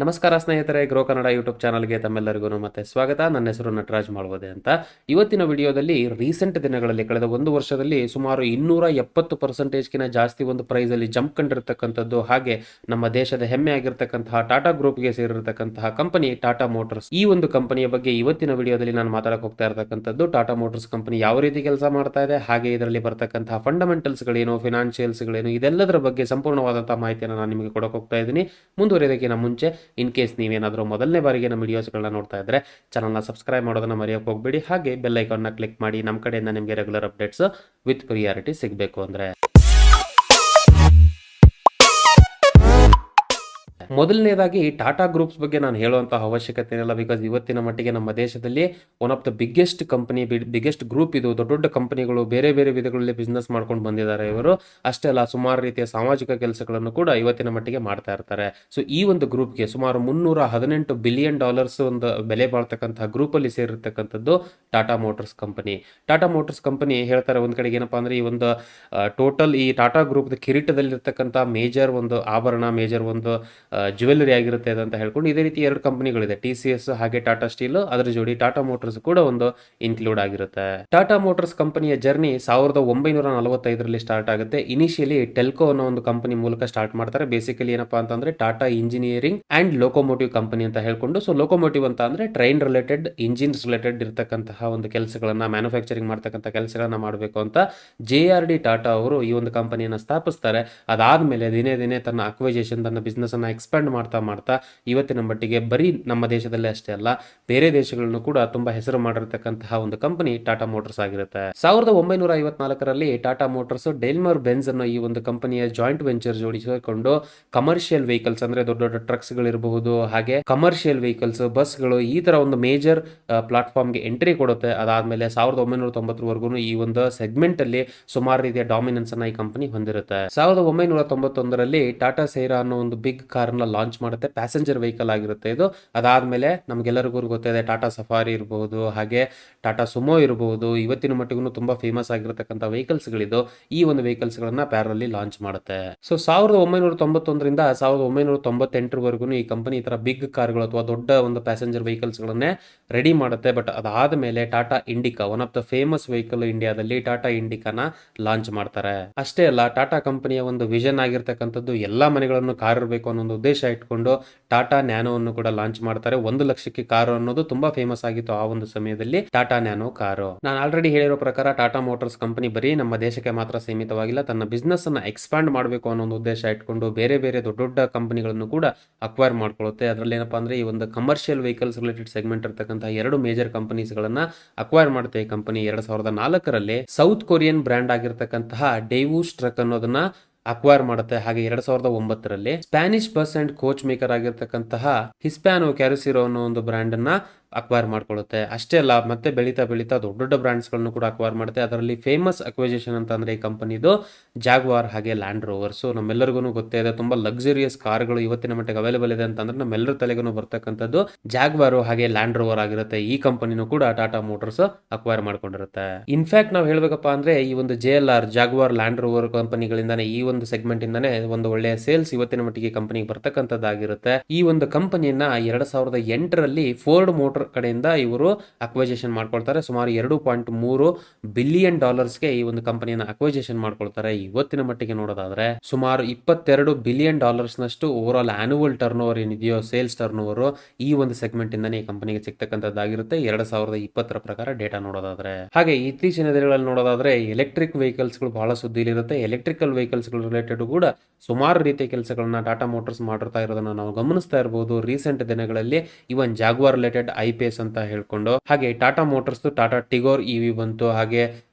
ನಮಸ್ಕಾರ ಸ್ನೇಹಿತರೆ, grow Kannada YouTube ಚಾನಲ್ಗೆ ತಮ್ಮೆಲ್ಲರಿಗೂ ಮತ್ತೆ ಸ್ವಾಗತ. ನನ್ನ ಹೆಸರು ನಟರಾಜ್ ಮಾಳ್ವದೆ ಅಂತ. ಇವತ್ತಿನ ವಿಡಿಯೋದಲ್ಲಿ ರೀಸೆಂಟ್ ದಿನಗಳಲ್ಲಿ ಕಳೆದ ಒಂದು ವರ್ಷದಲ್ಲಿ ಸುಮಾರು 270%ಗಿನ ಜಾಸ್ತಿ ಒಂದು ಪ್ರೈಸ್ ಅಲ್ಲಿ ಜಂಪ್ ಕಂಡಿರ್ತಕ್ಕಂಥದ್ದು, ಹಾಗೆ ನಮ್ಮ ದೇಶದ ಹೆಮ್ಮೆ ಆಗಿರ್ತಕ್ಕಂತಹ ಟಾಟಾ ಗ್ರೂಪ್ಗೆ ಸೇರಿರ್ತಕ್ಕಂತಹ ಕಂಪನಿ ಟಾಟಾ ಮೋಟರ್ಸ್. ಈ ಒಂದು ಕಂಪನಿಯ ಬಗ್ಗೆ ಇವತ್ತಿನ ವಿಡಿಯೋದಲ್ಲಿ ನಾನು ಮಾತಾಡಕ್ಕೆ ಹೋಗ್ತಾ ಇರತಕ್ಕಂಥದ್ದು. ಟಾಟಾ ಮೋಟರ್ಸ್ ಕಂಪನಿ ಯಾವ ರೀತಿ ಕೆಲಸ ಮಾಡ್ತಾ ಇದೆ, ಹಾಗೆ ಇದರಲ್ಲಿ ಬರ್ತಕ್ಕಂತಹ ಫಂಡಮೆಂಟಲ್ಸ್ ಗಳೇನು, ಫಿನಾನ್ಷಿಯಲ್ಸ್ ಗಳೇನು, ಇದೆಲ್ಲದರ ಬಗ್ಗೆ ಸಂಪೂರ್ಣವಾದಂತಹ ಮಾಹಿತಿಯನ್ನು ನಾನು ನಿಮಗೆ ಕೊಡಕ್ಕೆ ಹೋಗ್ತಾ ಇದ್ದೀನಿ. ಮುಂದುವರಿಯೋದಕ್ಕಿಂತ ಮುಂಚೆ ಇನ್ ಕೇಸ್ ನೀವೇನಾದರೂ ಮೊದಲನೇ ಬಾರಿಗೆ ನಮ್ಮ ವಿಡಿಯೋಸ್ಗಳನ್ನ ನೋಡ್ತಾ ಇದ್ರೆ ಚಾನಲ್ನ ಸಬ್ಸ್ಕ್ರೈಬ್ ಮಾಡೋದನ್ನ ಮರೆಯೋಕೆ ಹೋಗ್ಬೇಡಿ. ಹಾಗೆ ಬೆಲ್ ಐಕಾನ್ನ ಕ್ಲಿಕ್ ಮಾಡಿ. ನಮ್ಮ ಕಡೆಯಿಂದ ನಿಮಗೆ ರೆಗ್ಯುಲರ್ ಅಪ್ಡೇಟ್ಸ್ ವಿತ್ ಪ್ರಿಯಾರಿಟಿ ಸಿಗಬೇಕು ಅಂದ್ರೆ. ಮೊದಲನೇದಾಗಿ ಟಾಟಾ ಗ್ರೂಪ್ಸ್ ಬಗ್ಗೆ ನಾನು ಹೇಳುವಂತಹ ಅವಶ್ಯಕತೆ ಇಲ್ಲ. ಬಿಕಾಸ್ ಇವತ್ತಿನ ಮಟ್ಟಿಗೆ ನಮ್ಮ ದೇಶದಲ್ಲಿ one of the biggest company, biggest group ಇದು. ದೊಡ್ಡ ದೊಡ್ಡ ಕಂಪನಿಗಳು ಬೇರೆ ಬೇರೆ ವಿಧಗಳಲ್ಲಿ ಬಿಸ್ನೆಸ್ ಮಾಡ್ಕೊಂಡು ಬಂದಿದ್ದಾರೆ ಇವರು. ಅಷ್ಟೇ ಅಲ್ಲ, ಸುಮಾರು ರೀತಿಯ ಸಾಮಾಜಿಕ ಕೆಲಸಗಳನ್ನು ಕೂಡ ಇವತ್ತಿನ ಮಟ್ಟಿಗೆ ಮಾಡ್ತಾ ಇರ್ತಾರೆ. ಸೊ ಈ ಒಂದು ಗ್ರೂಪ್ಗೆ ಸುಮಾರು $318 ಬಿಲಿಯನ್ ಒಂದು ಬೆಲೆ ಬಾಳ್ತಕ್ಕಂತಹ ಗ್ರೂಪ್ ಅಲ್ಲಿ ಸೇರಿರ್ತಕ್ಕಂಥದ್ದು Tata Motors company. Tata Motors company ಹೇಳ್ತಾರೆ ಒಂದ್ ಕಡೆಗೆ ಏನಪ್ಪಾ ಅಂದ್ರೆ, ಈ ಒಂದು ಟೋಟಲ್ ಈ ಟಾಟಾ ಗ್ರೂಪ್ ಕಿರೀಟದಲ್ಲಿರ್ತಕ್ಕಂಥ ಮೇಜರ್ ಒಂದು ಆಭರಣ, ಮೇಜರ್ ಒಂದು ಜ್ಯುವೆಲ್ಲರಿ ಆಗಿರುತ್ತೆ ಅಂತ ಹೇಳ್ಕೊಂಡು ಇದೇ ರೀತಿ ಎರಡು ಕಂಪನಿಗಳಿದೆ, TCS ಹಾಗೆ ಟಾಟಾ ಸ್ಟೀಲ್. ಅದರ ಜೋಡಿ ಟಾಟಾ ಮೋಟರ್ಸ್ ಕೂಡ ಒಂದು ಇನ್ಕ್ಲೂಡ್ ಆಗಿರುತ್ತೆ. ಟಾಟಾ ಮೋಟರ್ಸ್ ಕಂಪನಿಯ ಜರ್ನಿ 1945ರಲ್ಲಿ ಸ್ಟಾರ್ಟ್ ಆಗುತ್ತೆ. ಇನಿಷಿಯಲಿ ಟೆಲ್ಕೋ ಅನ್ನೋ ಒಂದು ಕಂಪನಿ ಮೂಲಕ ಸ್ಟಾರ್ಟ್ ಮಾಡ್ತಾರೆ. ಬೇಸಿಕಲಿ ಏನಪ್ಪಾ ಅಂತಂದ್ರೆ Tata engineering and locomotive company ಅಂತ ಹೇಳ್ಕೊಂಡು. ಸೊ ಲೋಕೋಮೋಟಿವ್ ಅಂತ ಅಂದ್ರೆ ಟ್ರೈನ್ ರಿಲೇಟೆಡ್, ಇಂಜಿನ್ಸ್ ರಿಲೇಟೆಡ್ ಇರತಕ್ಕಂತಹ ಒಂದು ಕೆಲಸಗಳನ್ನ, ಮ್ಯಾನುಫ್ಯಾಕ್ಚರಿಂಗ್ ಮಾಡ್ತಕ್ಕಂಥ ಕೆಲಸಗಳನ್ನ ಮಾಡಬೇಕು ಅಂತ JRD ಟಾಟಾ ಅವರು ಈ ಒಂದು ಕಂಪನಿಯನ್ನ ಸ್ಥಾಪಿಸ್ತಾರೆ. ಅದಾದ್ಮೇಲೆ ದಿನೇ ದಿನೇ ತನ್ನ ಅಕ್ವೈಜೇಷನ್, ತನ್ನ ಬಿಸ್ನೆಸ್ ಅನ್ನ ಎಕ್ಸ್ಪ್ಯಾಂಡ್ ಮಾಡ್ತಾ ಮಾಡ್ತಾ ಇವತ್ತಿನ ಮಟ್ಟಿಗೆ ಬರೀ ನಮ್ಮ ದೇಶದಲ್ಲೇ ಅಷ್ಟೇ ಅಲ್ಲ, ಬೇರೆ ದೇಶಗಳನ್ನು ಕೂಡ ತುಂಬಾ ಹೆಸರು ಮಾಡಿರ್ತಕ್ಕಂತಹ ಒಂದು ಕಂಪನಿ ಟಾಟಾ ಮೋಟರ್ಸ್ ಆಗಿರುತ್ತೆ. 1954ರಲ್ಲಿ ಟಾಟಾ ಮೋಟರ್ಸ್ ಡೇಲ್ಮರ್ ಬೆನ್ಸ್ ಅನ್ನೋ ಈ ಒಂದು ಕಂಪನಿಯ ಜಾಯಿಂಟ್ ವೆಂಚರ್ ಜೋಡಿಸಿಕೊಂಡು ಕಮರ್ಷಿಯಲ್ ವೆಹಿಕಲ್ಸ್ ಅಂದ್ರೆ ದೊಡ್ಡ ದೊಡ್ಡ ಟ್ರಕ್ಸ್ ಗಳಿರಬಹುದು, ಹಾಗೆ ಕಮರ್ಷಿಯಲ್ ವೆಹಿಕಲ್ಸ್, ಬಸ್ಗಳು, ಈ ತರ ಒಂದು ಮೇಜರ್ ಪ್ಲಾಟ್ಫಾರ್ಮ್ಗೆ ಎಂಟ್ರಿ ಕೊಡುತ್ತೆ. ಅದಾದ್ಮೇಲೆ 1990ರವರೆಗೂ ಈ ಒಂದು ಸೆಗ್ಮೆಂಟ್ ಅಲ್ಲಿ ಸುಮಾರು ರೀತಿಯ ಡಾಮಿನೆನ್ಸ್ ಅನ್ನ ಈ ಕಂಪನಿ ಹೊಂದಿರುತ್ತೆ. 1991ರಲ್ಲಿ ಟಾಟಾ ಸೈರಾ ಅನ್ನೋ ಒಂದು ಬಿಗ್ ಕಾರ್ ನ ಲಾಂಚ್ ಮಾಡುತ್ತೆ. ಪ್ಯಾಸೆಂಜರ್ ವೆಹಿಕಲ್ ಆಗಿರುತ್ತೆ ಇದು. ಅದಾದ್ಮೇಲೆ ನಮ್ಗೆಲ್ಲರಿಗೂ ಗೊತ್ತಿದೆ ಟಾಟಾ ಸಫಾರಿ ಇರಬಹುದು, ಹಾಗೆ ಟಾಟಾ ಸುಮೋ ಇರಬಹುದು. ಇವತ್ತಿನ ಮಟ್ಟಿಗೂ ತುಂಬಾ ಫೇಮಸ್ ಆಗಿರತಕ್ಕಂಥ ವೆಹಿಕಲ್ಸ್ ಗಳಿದ್ದು. ಈ ಒಂದು ವೆಹಿಕಲ್ಸ್ ಗಳನ್ನ ಪ್ಯಾರಲ್ಲಿ ಲಾಂಚ್ ಮಾಡುತ್ತೆ. ಸೊ 1991ರಿಂದ 1998ರವರೆಗೂ ಈ ಕಂಪನಿ ಈ ತರ ಬಿಗ್ ಕಾರ್ಗಳು ಅಥವಾ ದೊಡ್ಡ ಒಂದು ಪ್ಯಾಸೆಂಜರ್ ವೆಹಿಕಲ್ಸ್ ಗಳನ್ನೇ ರೆಡಿ ಮಾಡುತ್ತೆ. ಬಟ್ ಅದಾದ್ಮೇಲೆ Tata Indica, one of the famous vehicle ಇಂಡಿಯಾದಲ್ಲಿ, ಟಾಟಾ ಇಂಡಿಕಾನ ಲಾಂಚ್ ಮಾಡ್ತಾರೆ. ಅಷ್ಟೇ ಅಲ್ಲ, ಟಾಟಾ ಕಂಪನಿಯ ಒಂದು ವಿಷನ್ ಆಗಿರ್ತಕ್ಕಂಥದ್ದು ಎಲ್ಲಾ ಮನೆಗಳನ್ನು ಕಾರ್ ಇರಬೇಕು ಅನ್ನೋ ಒಂದು ಉದ್ದೇಶ ಇಟ್ಕೊಂಡು ಟಾಟಾ ನ್ಯಾನೋವನ್ನು ಕೂಡ ಲಾಂಚ್ ಮಾಡ್ತಾರೆ. 1,00,000ಕ್ಕೆ ಕಾರು ಅನ್ನೋದು ತುಂಬಾ ಫೇಮಸ್ ಆಗಿತ್ತು ಆ ಒಂದು ಸಮಯದಲ್ಲಿ, ಟಾಟಾ ನ್ಯಾನೋ ಕಾರು. ನಾನು ಆಲ್ರೆಡಿ ಹೇಳಿರೋ ಪ್ರಕಾರ ಟಾಟಾ ಮೋಟರ್ಸ್ ಕಂಪನಿ ಬರೀ ನಮ್ಮ ದೇಶಕ್ಕೆ ಮಾತ್ರ ಸೀಮಿತವಾಗಿಲ್ಲ, ತನ್ನ ಬಿಸ್ನೆಸ್ ಅನ್ನ ಎಕ್ಸ್ಪ್ಯಾಂಡ್ ಮಾಡಬೇಕು ಅನ್ನೋ ಒಂದು ಉದ್ದೇಶ ಇಟ್ಕೊಂಡು ಬೇರೆ ಬೇರೆ ದೊಡ್ಡ ದೊಡ್ಡ ಕಂಪನಿಗಳನ್ನು ಕೂಡ ಅಕ್ವೈರ್ ಮಾಡ್ಕೊಳ್ಳುತ್ತೆ. ಅದರಲ್ಲಿ ಏನಪ್ಪಾ ಅಂದ್ರೆ, ಈ ಒಂದು ಕಮರ್ಷಿಯಲ್ ವೆಹಿಕಲ್ಸ್ ರಿಲೇಟೆಡ್ ಸೆಗ್ಮೆಂಟ್ ಇರತಕ್ಕಂತಹ ಎರಡು ಮೇಜರ್ ಕಂಪನೀಸ್ ಗಳನ್ನ ಅಕ್ವೈರ್ ಮಾಡುತ್ತೆ ಈ ಕಂಪನಿ. 2004ರಲ್ಲಿ ಸೌತ್ ಕೊರಿಯನ್ ಬ್ರ್ಯಾಂಡ್ ಆಗಿರ್ತಕ್ಕಂತಹ ಡೇವೂಸ್ ಟ್ರಕ್ ಅನ್ನೋದನ್ನ ಅಕ್ವೈರ್ ಮಾಡುತ್ತೆ. ಹಾಗೆ 2009ರಲ್ಲಿ Spanish bus and coach maker ಆಗಿರ್ತಕ್ಕಂತಹ ಹಿಸ್ಪ್ಯಾನೋ ಕ್ಯಾರಿಸಿರೋ ಅನ್ನೋ ಒಂದು ಬ್ರ್ಯಾಂಡ್ ಅನ್ನ ಅಕ್ವೈರ್ ಮಾಡ್ಕೊಳ್ಳುತ್ತೆ. ಅಷ್ಟೇ ಅಲ್ಲ, ಮತ್ತೆ ಬೆಳೀತಾ ಬೆಳೀತಾ ದೊಡ್ಡ ದೊಡ್ಡ ಬ್ರಾಂಡ್ಸ್ ಗಳನ್ನು ಕೂಡ ಅಕ್ವೈರ್ ಮಾಡುತ್ತೆ. ಅದರಲ್ಲಿ ಫೇಮಸ್ ಅಕ್ವೈಜೇಷನ್ ಅಂತ ಅಂದ್ರೆ ಈ ಕಂಪನಿದು ಜಾಗ್ವಾರ್ ಹಾಗೆ ಲ್ಯಾಂಡ್ ರೋವರ್. ಸೊ ನಮ್ಮೆಲ್ಲರಿಗೂ ಗೊತ್ತೇ ಇದೆ, ತುಂಬಾ ಲಕ್ಸುರಿಯಸ್ ಕಾರ್ಗಳು ಇವತ್ತಿನ ಮಟ್ಟಿಗೆ ಅವೈಲೇಬಲ್ ಇದೆ ಅಂತಂದ್ರೆ ನಮ್ಮೆಲ್ಲರ ತಲೆಗೂ ಬರ್ತಕ್ಕಂಥದ್ದು ಜಾಗ್ವಾರ್ ಹಾಗೆ ಲ್ಯಾಂಡ್ ರೋವರ್ ಆಗಿರುತ್ತೆ. ಈ ಕಂಪನಿನೂ ಕೂಡ ಟಾಟಾ ಮೋಟರ್ಸ್ ಅಕ್ವೈರ್ ಮಾಡ್ಕೊಂಡಿರುತ್ತೆ. ಇನ್ಫ್ಯಾಕ್ಟ್ ನಾವು ಹೇಳ್ಬೇಕಪ್ಪ ಅಂದ್ರೆ, ಈ ಒಂದು JLR, ಜಾಗ್ವಾರ್, ಲ್ಯಾಂಡ್ ರೋವರ್ ಕಂಪನಿಗಳಿಂದಾನೆ, ಈ ಒಂದು ಸೆಗ್ಮೆಂಟ್ ಇಂದಾನೆ ಒಂದು ಒಳ್ಳೆಯ ಸೇಲ್ಸ್ ಇವತ್ತಿನ ಮಟ್ಟಿಗೆ ಕಂಪನಿಗೆ ಬರ್ತಕ್ಕಂಥದ್ದಾಗಿರುತ್ತೆ. ಈ ಒಂದು ಕಂಪನಿಯನ್ನ 2008ರಲ್ಲಿ ಫೋರ್ಡ್ ಮೋಟರ್ ಕಡೆಯಿಂದ ಇವರು ಅಕ್ವೈಜೇಷನ್ ಮಾಡ್ಕೊಳ್ತಾರೆ. ಸುಮಾರು $2.3 ಬಿಲಿಯನ್ ಈ ಒಂದು ಕಂಪನಿಯನ್ನ ಅಕ್ವೈಜೇಷನ್ ಮಾಡ್ಕೊಳ್ತಾರೆ. ಇವತ್ತಿನ ಮಟ್ಟಿಗೆ ನೋಡೋದಾದ್ರೆ ಸುಮಾರು $22 ಬಿಲಿಯನ್ ನಷ್ಟು over all annual turn over ಏನಿದೆಯೋ, ಸೇಲ್ಸ್ ಟರ್ನ್ ಓವರ್ ಈ ಒಂದು ಸೆಗ್ಮೆಂಟ್ ಇಂದಾನೆ ಈ ಕಂಪನಿಗೆ ಸಿಗ್ತಕ್ಕಂಥದ್ದಾಗಿರುತ್ತೆ 2020 ಪ್ರಕಾರ ಡೇಟಾ ನೋಡೋದಾದ್ರೆ. ಹಾಗೆ ಇತ್ತೀಚಿನ ದಿನಗಳಲ್ಲಿ ನೋಡೋದಾದ್ರೆ ಎಲೆಕ್ಟ್ರಿಕ್ ವೆಹಿಕಲ್ಸ್ ಗಳು ಬಹಳ ಸುದ್ದಿಲಿರುತ್ತೆ. ಎಲೆಕ್ಟ್ರಿಕಲ್ ವೆಹಿಕಲ್ಸ್ ಗಳು ರಿಲೇಟೆಡ್ ಕೂಡ ಸುಮಾರು ರೀತಿಯ ಕೆಲಸಗಳನ್ನ ಟಾಟಾ ಮೋಟರ್ಸ್ ಮಾಡಿರ್ತಾ ಇರೋದನ್ನ ನಾವು ಗಮನಿಸ್ತಾ ಇರಬಹುದು ರೀಸೆಂಟ್ ದಿನಗಳಲ್ಲಿ. ಇವನ್ ಜಾಗ್ವಾರ್ ರಿಲೇಟೆಡ್ ಐಪಿಎಸ್ ಅಂತ ಹೇಳ್ಕೊಂಡು, ಹಾಗೆ Tata motors Tata Tigor EV ಬಂತು, ಹಾಗೆ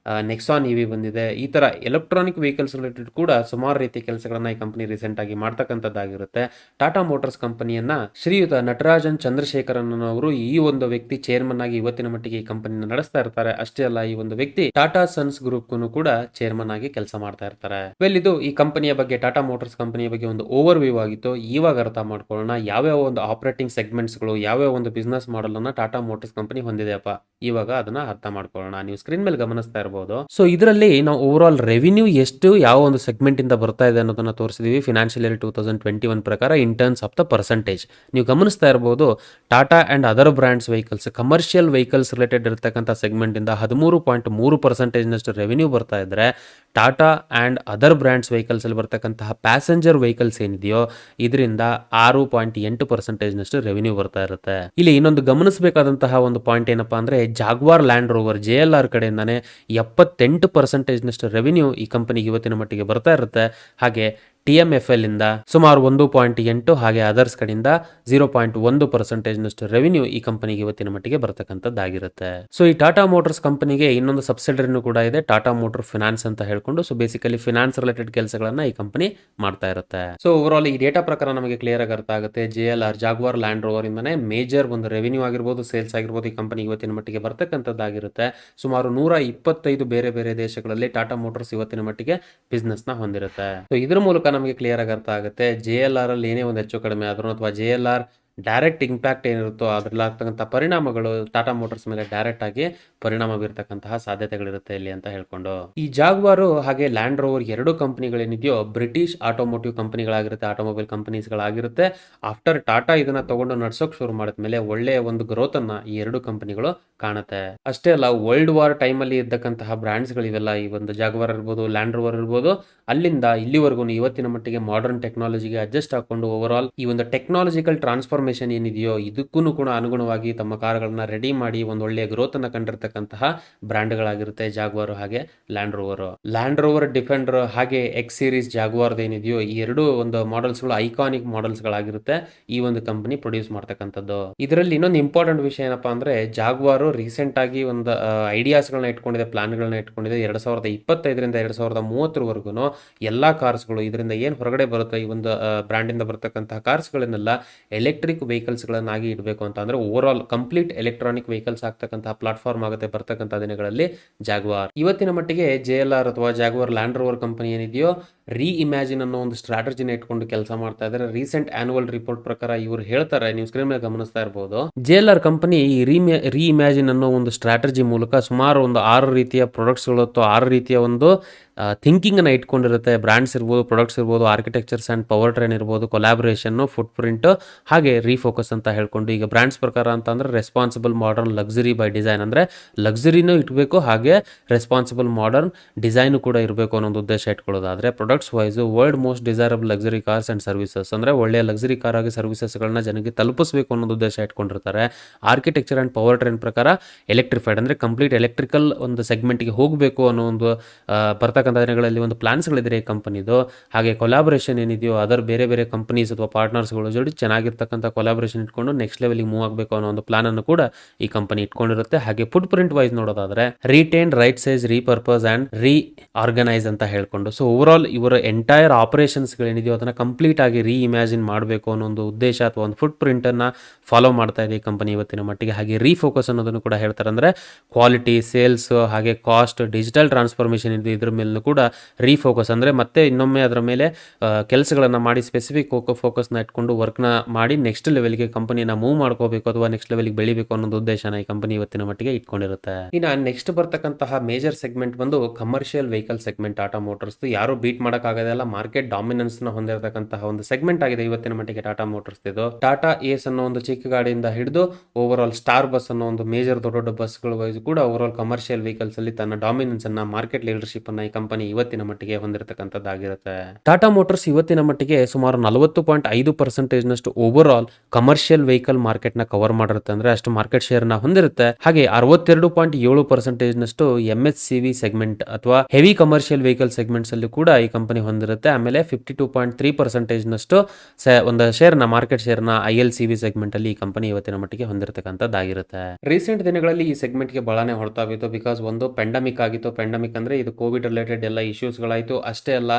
ನೆಕ್ಸಾನ್ ಇವಿ ಬಂದಿದೆ. ಈ ತರ ಎಲೆಕ್ಟ್ರಾನಿಕ್ ವೆಹಿಕಲ್ಸ್ ರಿಲೇಟೆಡ್ ಕೂಡ ಸುಮಾರು ರೀತಿಯ ಕೆಲಸಗಳನ್ನ ಈ ಕಂಪನಿ ರೀಸೆಂಟ್ ಆಗಿ ಮಾಡ್ತಕ್ಕಂಥದ್ದಾಗಿರುತ್ತೆ. ಟಾಟಾ ಮೋಟರ್ಸ್ ಕಂಪನಿಯನ್ನ ಶ್ರೀಯುತ ನಟರಾಜನ್ ಚಂದ್ರಶೇಖರನ್ ಅವರು ಈ ಒಂದು ವ್ಯಕ್ತಿ ಚೇರ್ಮನ್ ಆಗಿ ಇವತ್ತಿನ ಮಟ್ಟಿಗೆ ಈ ಕಂಪನಿನ ನಡೆಸ್ತಾ ಇರ್ತಾರೆ. ಅಷ್ಟೇ ಅಲ್ಲ, ಈ ಒಂದು ವ್ಯಕ್ತಿ ಟಾಟಾ ಸನ್ಸ್ ಗ್ರೂಪ್ ಕೂಡ ಚೇರ್ಮನ್ ಆಗಿ ಕೆಲಸ ಮಾಡ್ತಾ ಇರ್ತಾರೆ. ವೆಲ್, ಇದು ಈ ಕಂಪನಿಯ ಬಗ್ಗೆ, ಟಾಟಾ ಮೋಟರ್ಸ್ ಕಂಪನಿಯ ಬಗ್ಗೆ ಒಂದು ಓವರ್ ವ್ಯೂ ಆಗಿತ್ತು. ಇವಾಗ ಅರ್ಥ ಮಾಡ್ಕೊಳ್ಳೋಣ ಯಾವ್ಯಾವ ಒಂದು ಆಪರೇಟಿಂಗ್ ಸೆಗ್ಮೆಂಟ್ಸ್ ಗಳು, ಯಾವ್ಯಾವ ಒಂದು ಬಿಸ್ನೆಸ್ ಮಾಡಲ್ ಅನ್ನ ಟಾಟಾ ಮೋಟರ್ಸ್ ಕಂಪನಿ ಹೊಂದಿದೆಯಪ್ಪ. ಇವಾಗ ಅದನ್ನ ಅರ್ಥ ಮಾಡ್ಕೊಳ್ಳೋಣ. ನೀವು ಸ್ಕ್ರೀನ್ ಮೇಲೆ ಗಮನಿಸ್ತಾ ಇರಬಹುದು. ಸೊ ಇದರಲ್ಲಿ ನಾವು ಓವರ್ ಆಲ್ ರೆವಿನ್ಯೂ ಎಷ್ಟು ಯಾವ ಒಂದು ಸೆಗ್ಮೆಂಟ್ ಇಂದ ಬರ್ತಾ ಇದೆ ಅನ್ನೋದನ್ನ ತೋರಿಸಿದೀವಿ. ಫಿನಾನ್ಷಿಯಲ್ ಇಯರ್ 2021 ಪ್ರಕಾರ ಇನ್ ಟರ್ಮ್ಸ್ ಆಫ್ ದ ಪರ್ಸೆಂಟೇಜ್ ನೀವು ಗಮನಿಸ್ತಾ ಇರಬಹುದು. Tata and other brands vehicles, commercial vehicles related ಇರತಕ್ಕಂಥ ಸೆಗ್ಮೆಂಟ್ ಇಂದ 13.3% ನಷ್ಟು ರೆವಿನ್ಯೂ ಬರ್ತಾ ಇದ್ರೆ, Tata and other brands vehicles ಅಲ್ಲಿ ಬರ್ತಕ್ಕಂತಹ ಪ್ಯಾಸೆಂಜರ್ ವೆಹಿಕಲ್ಸ್ ಏನಿದೆಯೋ ಇದರಿಂದ 6.8% ನಷ್ಟು ರೆವಿನ್ಯೂ ಬರ್ತಾ ಇರುತ್ತೆ. ಇಲ್ಲಿ ಇನ್ನೊಂದು ಗಮನಿಸಬೇಕಾದಂತಹ ಒಂದು ಪಾಯಿಂಟ್ ಏನಪ್ಪಾ ಅಂದ್ರೆ, ಜಾಗ್ವಾರ್ ಲ್ಯಾಂಡ್ ರೋವರ್ JLR ಕಡೆಯಿಂದಾನೆ 78% ನಷ್ಟು ರೆವಿನ್ಯೂ ಈ ಕಂಪನಿಗೆ ಇವತ್ತಿನ ಮಟ್ಟಿಗೆ ಬರ್ತಾ ಇರುತ್ತೆ. ಹಾಗೆ TMFL ಇಂದ ಸುಮಾರು 1.8, ಹಾಗೆ ಅದರ್ಸ್ ಕಡೆಯಿಂದ 0.1% ನಷ್ಟು ರೆವಿನ್ಯೂ ಈ ಕಂಪನಿಗೆ ಇವತ್ತಿನ ಮಟ್ಟಿಗೆ ಬರ್ತಕ್ಕಂಥದ್ದಾಗಿರುತ್ತೆ. ಸೊ ಈ ಟಾಟಾ ಮೋಟರ್ಸ್ ಕಂಪನಿಗೆ ಇನ್ನೊಂದು ಸಬ್ಸಿಡರಿನೂ ಕೂಡ ಇದೆ, ಟಾಟಾ ಮೋಟರ್ ಫಿನಾನ್ಸ್ ಅಂತ ಹೇಳ್ಕೊಂಡು. ಸೊ ಬೇಸಿಕಲಿ ಫಿನಾನ್ಸ್ ರಿಲೇಟೆಡ್ ಕೆಲಸಗಳನ್ನ ಈ ಕಂಪನಿ ಮಾಡ್ತಾ ಇರುತ್ತೆ. ಸೊ ಓವರ್ ಆಲ್ ಈ ಡೇಟಾ ಪ್ರಕಾರ ನಮಗೆ ಕ್ಲಿಯರ್ ಆಗಿ ಅರ್ಥ ಆಗುತ್ತೆ. JLR ಜಾಗ್ವಾರ್ ಲ್ಯಾಂಡ್ ರೋವರ್ ಇಂದಾನೆ ಮೇಜರ್ ಒಂದು ರೆವಿನ್ಯೂ ಆಗಿರ್ಬೋದು, ಸೇಲ್ಸ್ ಆಗಿರ್ಬೋದು ಈ ಕಂಪನಿ ಇವತ್ತಿನ ಮಟ್ಟಿಗೆ ಬರ್ತಕ್ಕಂಥದ್ದಾಗಿರುತ್ತೆ. ಸುಮಾರು 125 ಬೇರೆ ಬೇರೆ ದೇಶಗಳಲ್ಲಿ ಟಾಟಾ ಮೋಟರ್ಸ್ ಇವತ್ತಿನ ಮಟ್ಟಿಗೆ ಬಿಸ್ನೆಸ್ ನ ಹೊಂದಿರುತ್ತೆ. ಸೊ ಇದ್ರ ಮೂಲಕ ನಮಗೆ ಕ್ಲಿಯರ್ ಆಗಿ ಅರ್ಥ ಆಗುತ್ತೆ, JLR ಅಲ್ಲಿ ಏನೇ ಒಂದು ಹೆಚ್ಚು ಕಡಿಮೆ ಆದ್ರೂ ಅಥವಾ JLR ಡೈರೆಕ್ಟ್ ಇಂಪ್ಯಾಕ್ಟ್ ಏನಿರುತ್ತೋ ಅದ್ರಲ್ಲಿ ಆಗ್ತಕ್ಕಂಥ ಪರಿಣಾಮಗಳು ಟಾಟಾ ಮೋಟರ್ಸ್ ಮೇಲೆ ಡೈರೆಕ್ಟ್ ಆಗಿ ಪರಿಣಾಮ ಬೀರ್ತಕ್ಕಂತಹ ಸಾಧ್ಯತೆಗಳಿರುತ್ತೆ ಇಲ್ಲಿ ಅಂತ ಹೇಳ್ಕೊಂಡು. ಈ ಜಾಗ್ವಾರು ಹಾಗೆ ಲ್ಯಾಂಡ್ ರೋವರ್ ಎರಡು ಕಂಪನಿಗಳೇನಿದೆಯೋ ಬ್ರಿಟಿಷ್ ಆಟೋಮೋಟಿವ್ ಕಂಪನಿಗಳಾಗಿರುತ್ತೆ, ಆಟೋಮೊಬೈಲ್ ಕಂಪನೀಸ್ಗಳಾಗಿರುತ್ತೆ. ಆಫ್ಟರ್ ಟಾಟಾ ಇದನ್ನ ತಗೊಂಡು ನಡ್ಸೋಕ್ ಶುರು ಮಾಡಿದ್ಮೇಲೆ ಒಳ್ಳೆಯ ಒಂದು ಗ್ರೋತ್ ಅನ್ನ ಈ ಎರಡು ಕಂಪನಿಗಳು ಕಾಣುತ್ತೆ. ಅಷ್ಟೇ ಅಲ್ಲ, ವರ್ಲ್ಡ್ ವಾರ್ ಟೈಮ್ ಅಲ್ಲಿ ಇದ್ದಕ್ಕಂತಹ ಬ್ರಾಂಡ್ಸ್ ಗಳಿವೆಲ್ಲ, ಈ ಒಂದು ಜಾಗ್ವಾರ್ ಇರ್ಬೋದು, ಲ್ಯಾಂಡ್ ರೋವರ್ ಇರ್ಬೋದು, ಅಲ್ಲಿಂದ ಇಲ್ಲಿವರೆಗೂ ಇವತ್ತಿನ ಮಟ್ಟಿಗೆ ಮಾಡರ್ನ್ ಟೆಕ್ನಾಲಜಿಗೆ ಅಡ್ಜಸ್ಟ್ ಹಾಕೊಂಡು ಓವರ್ ಆಲ್ ಈ ಒಂದು ಟೆಕ್ನಾಲಜಿಕಲ್ ಟ್ರಾನ್ಸ್ಫಾರ್ಮೇಶನ್ ಏನಿದೆಯೋ ಇದಕ್ಕೂ ಕೂಡ ಅನುಗುಣವಾಗಿ ತಮ್ಮ ಕಾರುಗಳನ್ನ ರೆಡಿ ಮಾಡಿ ಒಂದು ಒಳ್ಳೆಯ ಗ್ರೋತ್ ಅನ್ನ ಕಂಡಿರ್ತಕ್ಕಂತಹ ಬ್ರಾಂಡ್ಗಳಾಗಿರುತ್ತೆ ಜಾಗ್ವಾರ್ ಹಾಗೆ Land rover. Land rover defender ಹಾಗೆ ಎಕ್ಸ್ ಸೀರೀಸ್ ಜಾಗ್ವಾರ್ ಏನಿದೆಯೋ ಈ ಎರಡು ಒಂದು ಮಾಡೆಲ್ಸ್ ಗಳು ಐಕಾನಿಕ್ ಮಾಡೆಲ್ಸ್ ಗಳಾಗಿರುತ್ತೆ ಈ ಒಂದು ಕಂಪನಿ ಪ್ರೊಡ್ಯೂಸ್ ಮಾಡ್ತಕ್ಕಂಥದ್ದು. ಇದರಲ್ಲಿ ಇನ್ನೊಂದು ಇಂಪಾರ್ಟೆಂಟ್ ವಿಷಯ ಏನಪ್ಪಾ ಅಂದ್ರೆ, ಜಾಗ್ವಾರ್ ರೀಸೆಂಟ್ ಆಗಿ ಒಂದು ಐಡಿಯಾಸ್ ಗಳನ್ನ ಇಟ್ಕೊಂಡಿದೆ, ಪ್ಲಾನ್ ಗಳನ್ನ ಇಟ್ಕೊಂಡಿದೆ. 2025ರಿಂದ 2030 ಎಲ್ಲಾ ಕಾರ್ಸ್ಗಳು ಇದರಿಂದ ಏನ್ ಹೊರಗಡೆ ಬರುತ್ತೆ, ಈ ಒಂದು ಬ್ರಾಂಡ್ ಇಂದ ಬರ್ತಕ್ಕಂತಹ ಕಾರ್ಸ್ ಗಳನ್ನೆಲ್ಲ ಎಲೆಕ್ಟ್ರಿಕ್ ವೆಹಿಕಲ್ಸ್ ಗಳನ್ನಾಗಿ ಇಡಬೇಕು ಅಂತ ಅಂದ್ರೆ over all complete electronic vehicles ಆಗ್ತಕ್ಕಂತಹ ಪ್ಲಾಟ್ಫಾರ್ಮ್ ಆಗುತ್ತೆ ಬರ್ತಕ್ಕಂತಹ ದಿನಗಳಲ್ಲಿ ಜಾಗ್ವಾರ್. ಇವತ್ತಿನ ಮಟ್ಟಿಗೆ JLR ಅಥವಾ ಜಾಗ್ವಾರ್ ಲ್ಯಾಂಡ್ ರೋವರ್ ಕಂಪನಿ ಏನಿದೆಯೋ ರೀ ಇಮ್ಯಾಜಿನ್ ಅನ್ನೋ ಒಂದು ಸ್ಟ್ರಾಟಜಿನ ಇಟ್ಕೊಂಡು ಕೆಲಸ ಮಾಡ್ತಾ ಇದ್ದಾರೆ. ರೀಸೆಂಟ್ ಆನ್ಯುವಲ್ ರಿಪೋರ್ಟ್ ಪ್ರಕಾರ ಇವರು ಹೇಳ್ತಾರೆ, ನೀವು ಸ್ಕ್ರೀನ್ ಮೇಲೆ ಗಮನಿಸ್ತಾ ಇರಬಹುದು, JLR ಕಂಪನಿ ರೀ ಇಮ್ಯಾಜಿನ್ ಅನ್ನೋ ಒಂದು ಸ್ಟ್ರಾಟಜಿ ಮೂಲಕ ಸುಮಾರು ಒಂದು 6 ರೀತಿಯ ಪ್ರಾಡಕ್ಟ್ಸ್ ಗಳು ಅಥವಾ 6 ರೀತಿಯ ಒಂದು ಥಿಂಕಿಂಗ್ ಅನ್ನ ಇಟ್ಕೊಂಡಿರುತ್ತೆ. ಬ್ರಾಂಡ್ಸ್ ಇರ್ಬೋದು, ಪ್ರಾಡಕ್ಟ್ಸ್ ಇರ್ಬೋದು, ಆರ್ಕಿಟೆಕ್ಚರ್ಸ್ ಅಂಡ್ ಪವರ್ ಟ್ರೈನ್ ಇರ್ಬೋದು, ಕೊಲಾಬರೇಷನ್, ಫುಟ್ ಪ್ರಿಂಟ್ ಹಾಗೆ ರೀಫೋಕಸ್ ಅಂತ ಹೇಳ್ಕೊಂಡು. ಈಗ ಬ್ರಾಂಡ್ಸ್ ಪ್ರಕಾರ ಅಂತ ಅಂದ್ರೆ responsible modern luxury by design, ಅಂದ್ರೆ ಲಕ್ಸುರಿನೂ ಇಟ್ಬೇಕು ಹಾಗೆ ರೆಸ್ಪಾನ್ಸಿಬಲ್ ಮಾಡರ್ನ್ ಡಿಸೈನ್ ಕೂಡ ಇರಬೇಕು ಅನ್ನೋ ಒಂದು ಉದ್ದೇಶ ಇಟ್ಕೊಳ್ಳೋದಾದ್ರೆ, products wise world most desirable luxury cars and services, ಅಂದ್ರೆ ಒಳ್ಳೆಯ ಲಕ್ಸುರಿ ಕಾರ್ ಆಗಿ ಸರ್ವಿಸಸ್ ಗಳನ್ನ ಜನಕ್ಕೆ ತಲುಪಿಸಬೇಕು ಅನ್ನೋ ಉದ್ದೇಶ ಇಟ್ಕೊಂಡಿರ್ತಾರೆ. ಆರ್ಕಿಟೆಕ್ಚರ್ ಅಂಡ್ ಪವರ್ ಟ್ರೈನ್ ಪ್ರಕಾರ ಎಲೆಕ್ಟ್ರಿಫೈಡ್, ಅಂದ್ರೆ ಕಂಪ್ಲೀಟ್ ಎಲೆಕ್ಟ್ರಿಕಲ್ ಒಂದು ಸೆಗ್ಮೆಂಟ್ಗೆ ಹೋಗಬೇಕು ಅನ್ನೋ ಒಂದು ಬರ್ತಕ್ಕಂಥ ದಿನಗಳಲ್ಲಿ ಒಂದು ಪ್ಲಾನ್ಸ್ ಗಳಿದೆ ಈ ಕಂಪನಿದು. ಹಾಗೆ ಕೊಲಾಬರೇಷನ್ ಏನಿದೆಯೋ ಅದರ ಬೇರೆ ಬೇರೆ ಕಂಪನೀಸ್ ಅಥವಾ ಪಾರ್ಟ್ನರ್ಸ್ಗಳ ಜೋಡಿ ಚೆನ್ನಾಗಿರ್ತಕ್ಕಂಥ ಕೊಲಾಬರೇಷನ್ ಇಟ್ಕೊಂಡು ನೆಕ್ಸ್ಟ್ ಲೆವೆಲ್ಗೆ ಮೂವ್ ಆಗಬೇಕು ಅನ್ನೋ ಒಂದು ಪ್ಲಾನ್ ಅನ್ನು ಕೂಡ ಈ ಕಂಪನಿ ಇಟ್ಕೊಂಡಿರುತ್ತೆ. ಹಾಗೆ ಫುಟ್ ಪ್ರಿಂಟ್ ವೈಸ್ ನೋಡೋದಾದ್ರೆ retain, right size, repurpose and ರೀ ಆರ್ಗನೈಸ್ ಅಂತ ಹೇಳ್ಕೊಂಡು. ಸೊ ಓವರ್ ಆಲ್ ಇವರ ಎಂಟೈರ್ ಆಪರೇಷನ್ಸ್ ಗಳೇನಿದೆಯೋ ಅದನ್ನ ಕಂಪ್ಲೀಟ್ ಆಗಿ ರೀ ಇಮ್ಯಾಜಿನ್ ಮಾಡಬೇಕು ಅನ್ನೋ ಒಂದು ಉದ್ದೇಶ ಅಥವಾ ಒಂದು ಫುಟ್ ಪ್ರಿಂಟ್ ಅನ್ನ ಫಾಲೋ ಮಾಡ್ತಾ ಇದೆ ಈ ಕಂಪನಿ ಇವತ್ತಿನ ಮಟ್ಟಿಗೆ. ಹಾಗೆ ರೀಫೋಕಸ್ ಅನ್ನೋದನ್ನು ಕೂಡ ಹೇಳ್ತಾರೆ, ಅಂದ್ರೆ ಕ್ವಾಲಿಟಿ, ಸೇಲ್ಸ್ ಹಾಗೆ ಕಾಸ್ಟ್, ಡಿಜಿಟಲ್ ಟ್ರಾನ್ಸ್ಫಾರ್ಮೇಶನ್ ಇದೆ, ಇದ್ರ ಮೇಲೆ ಕೂಡ ರೀಫೋಕಸ್, ಅಂದ್ರೆ ಮತ್ತೆ ಇನ್ನೊಮ್ಮೆ ಅದರ ಮೇಲೆ ಕೆಲಸಗಳನ್ನ ಮಾಡಿ ಸ್ಪೆಸಿಫಿಕ್ ಫೋಕಸ್ ನ ಇಟ್ಕೊಂಡು ವರ್ಕ್ ನ ಮಾಡಿ ನೆಕ್ಸ್ಟ್ ಲೆವೆಲ್ಗೆ ಕಂಪನಿನ ಮೂವ್ ಮಾಡ್ಕೋಬೇಕು ಅಥವಾ ನೆಕ್ಸ್ಟ್ ಲೆವೆಲ್ಗೆ ಬೆಳಿಬೇಕು ಅನ್ನೋ ಉದ್ದೇಶನ ಈ ಕಂಪನಿ ಇವತ್ತಿನ ಮಟ್ಟಿಗೆ ಇಟ್ಕೊಂಡಿರುತ್ತೆ. ಇನ್ನು ನೆಕ್ಸ್ಟ್ ಬರ್ತಕ್ಕಂತಹ ಮೇಜರ್ ಸೆಗ್ಮೆಂಟ್ ಬಂದು commercial vehicle segment. Tata motors ಯಾರು ಬೀಟ್ ಮಾಡಕ್ ಆಗೋದಿಲ್ಲ, ಮಾರ್ಕೆಟ್ ಡಾಮಿನೆನ್ಸ್ ನ ಹೊಂದಿರತಕ್ಕಂತಹ ಒಂದು ಸೆಗ್ಮೆಂಟ್ ಆಗಿದೆ ಇವತ್ತಿನ ಮಟ್ಟಿಗೆ ಟಾಟಾ ಮೋಟರ್ಸ್ ಇದು. ಟಾಟಾ ಏಸ್ ಅನ್ನೋ ಒಂದು ಚಿಕ್ಕ ಗಾಡಿಯಿಂದ ಹಿಡಿದು ಓವರ್ ಆಲ್ ಸ್ಟಾರ್ ಬಸ್ ಅನ್ನೋ ಒಂದು ಮೇಜರ್ ದೊಡ್ಡ ದೊಡ್ಡ ಬಸ್ಗಳ ವೈಸ್ ಕೂಡ ಓವರ್ ಆಲ್ ಕಮರ್ಷಿಯಲ್ ವೆಹಿಕಲ್ಸ್ ಅಲ್ಲಿ ತನ್ನ ಡಾಮಿನೆನ್ಸ್ ಅನ್ನ, ಮಾರ್ಕೆಟ್ ಲೀಡರ್ಶಿಪ್ ಅನ್ನ ಈ ಕಂಪನಿ ಇವತ್ತಿನ ಮಟ್ಟಿಗೆ ಹೊಂದಿರತಕ್ಕಂಥದ್ದಾಗಿರುತ್ತೆ. ಟಾಟಾ ಮೋಟರ್ಸ್ ಇವತ್ತಿನ ಮಟ್ಟಿಗೆ ಸುಮಾರು 40.5% ನಷ್ಟು over all commercial vehicle market ನ ಕವರ್ ಮಾಡಿರುತ್ತೆ, ಅಂದ್ರೆ ಅಷ್ಟು ಮಾರ್ಕೆಟ್ ಶೇರ್ ನ ಹೊಂದಿರುತ್ತೆ. ಹಾಗೆ 62.7% ನಷ್ಟು MHCV ಸೆಗ್ಮೆಂಟ್ ಅಥವಾ ಹೆವಿ ಕಮರ್ಷಿಯಲ್ ವೆಹಿಕಲ್ ಸೆಗ್ಮೆಂಟ್ಸ್ ಅಲ್ಲಿ ಕೂಡ ಈ ಕಂಪನಿ ಹೊಂದಿರುತ್ತೆ. ಆಮೇಲೆ 52.3% ನಷ್ಟು ಒಂದು ಶೇರ್ ನ, ಮಾರ್ಕೆಟ್ ಶೇರ್ ನ ILCV ಸೆಗ್ಮೆಂಟ್ ಅಲ್ಲಿ ಈ ಕಂಪನಿ ಇವತ್ತಿನ ಮಟ್ಟಿಗೆ ಹೊಂದಿರತಕ್ಕಂಥದ್ದಾಗಿರುತ್ತೆ. ರೀಸೆಂಟ್ ದಿನಗಳಲ್ಲಿ ಈ ಸೆಗ್ಮೆಂಟ್ ಗೆ ಬಹಳನೇ ಹೊಡ್ತಾ ಬಿತ್ತು, ಬಿಕಾಸ್ ಒಂದು ಪೆಂಡಮಿಕ್ ಆಗಿತ್ತು. ಪೆಂಡಮಿಕ್ ಅಂದ್ರೆ ಇದು ಕೋವಿಡ್ ರಿಲೇಟೆಡ್ ರಿಲೇಟೆಡ್ ಎಲ್ಲ ಇಶ್ಯೂಸ್ಗಳಾಯಿತು. ಅಷ್ಟೇ ಅಲ್ಲ,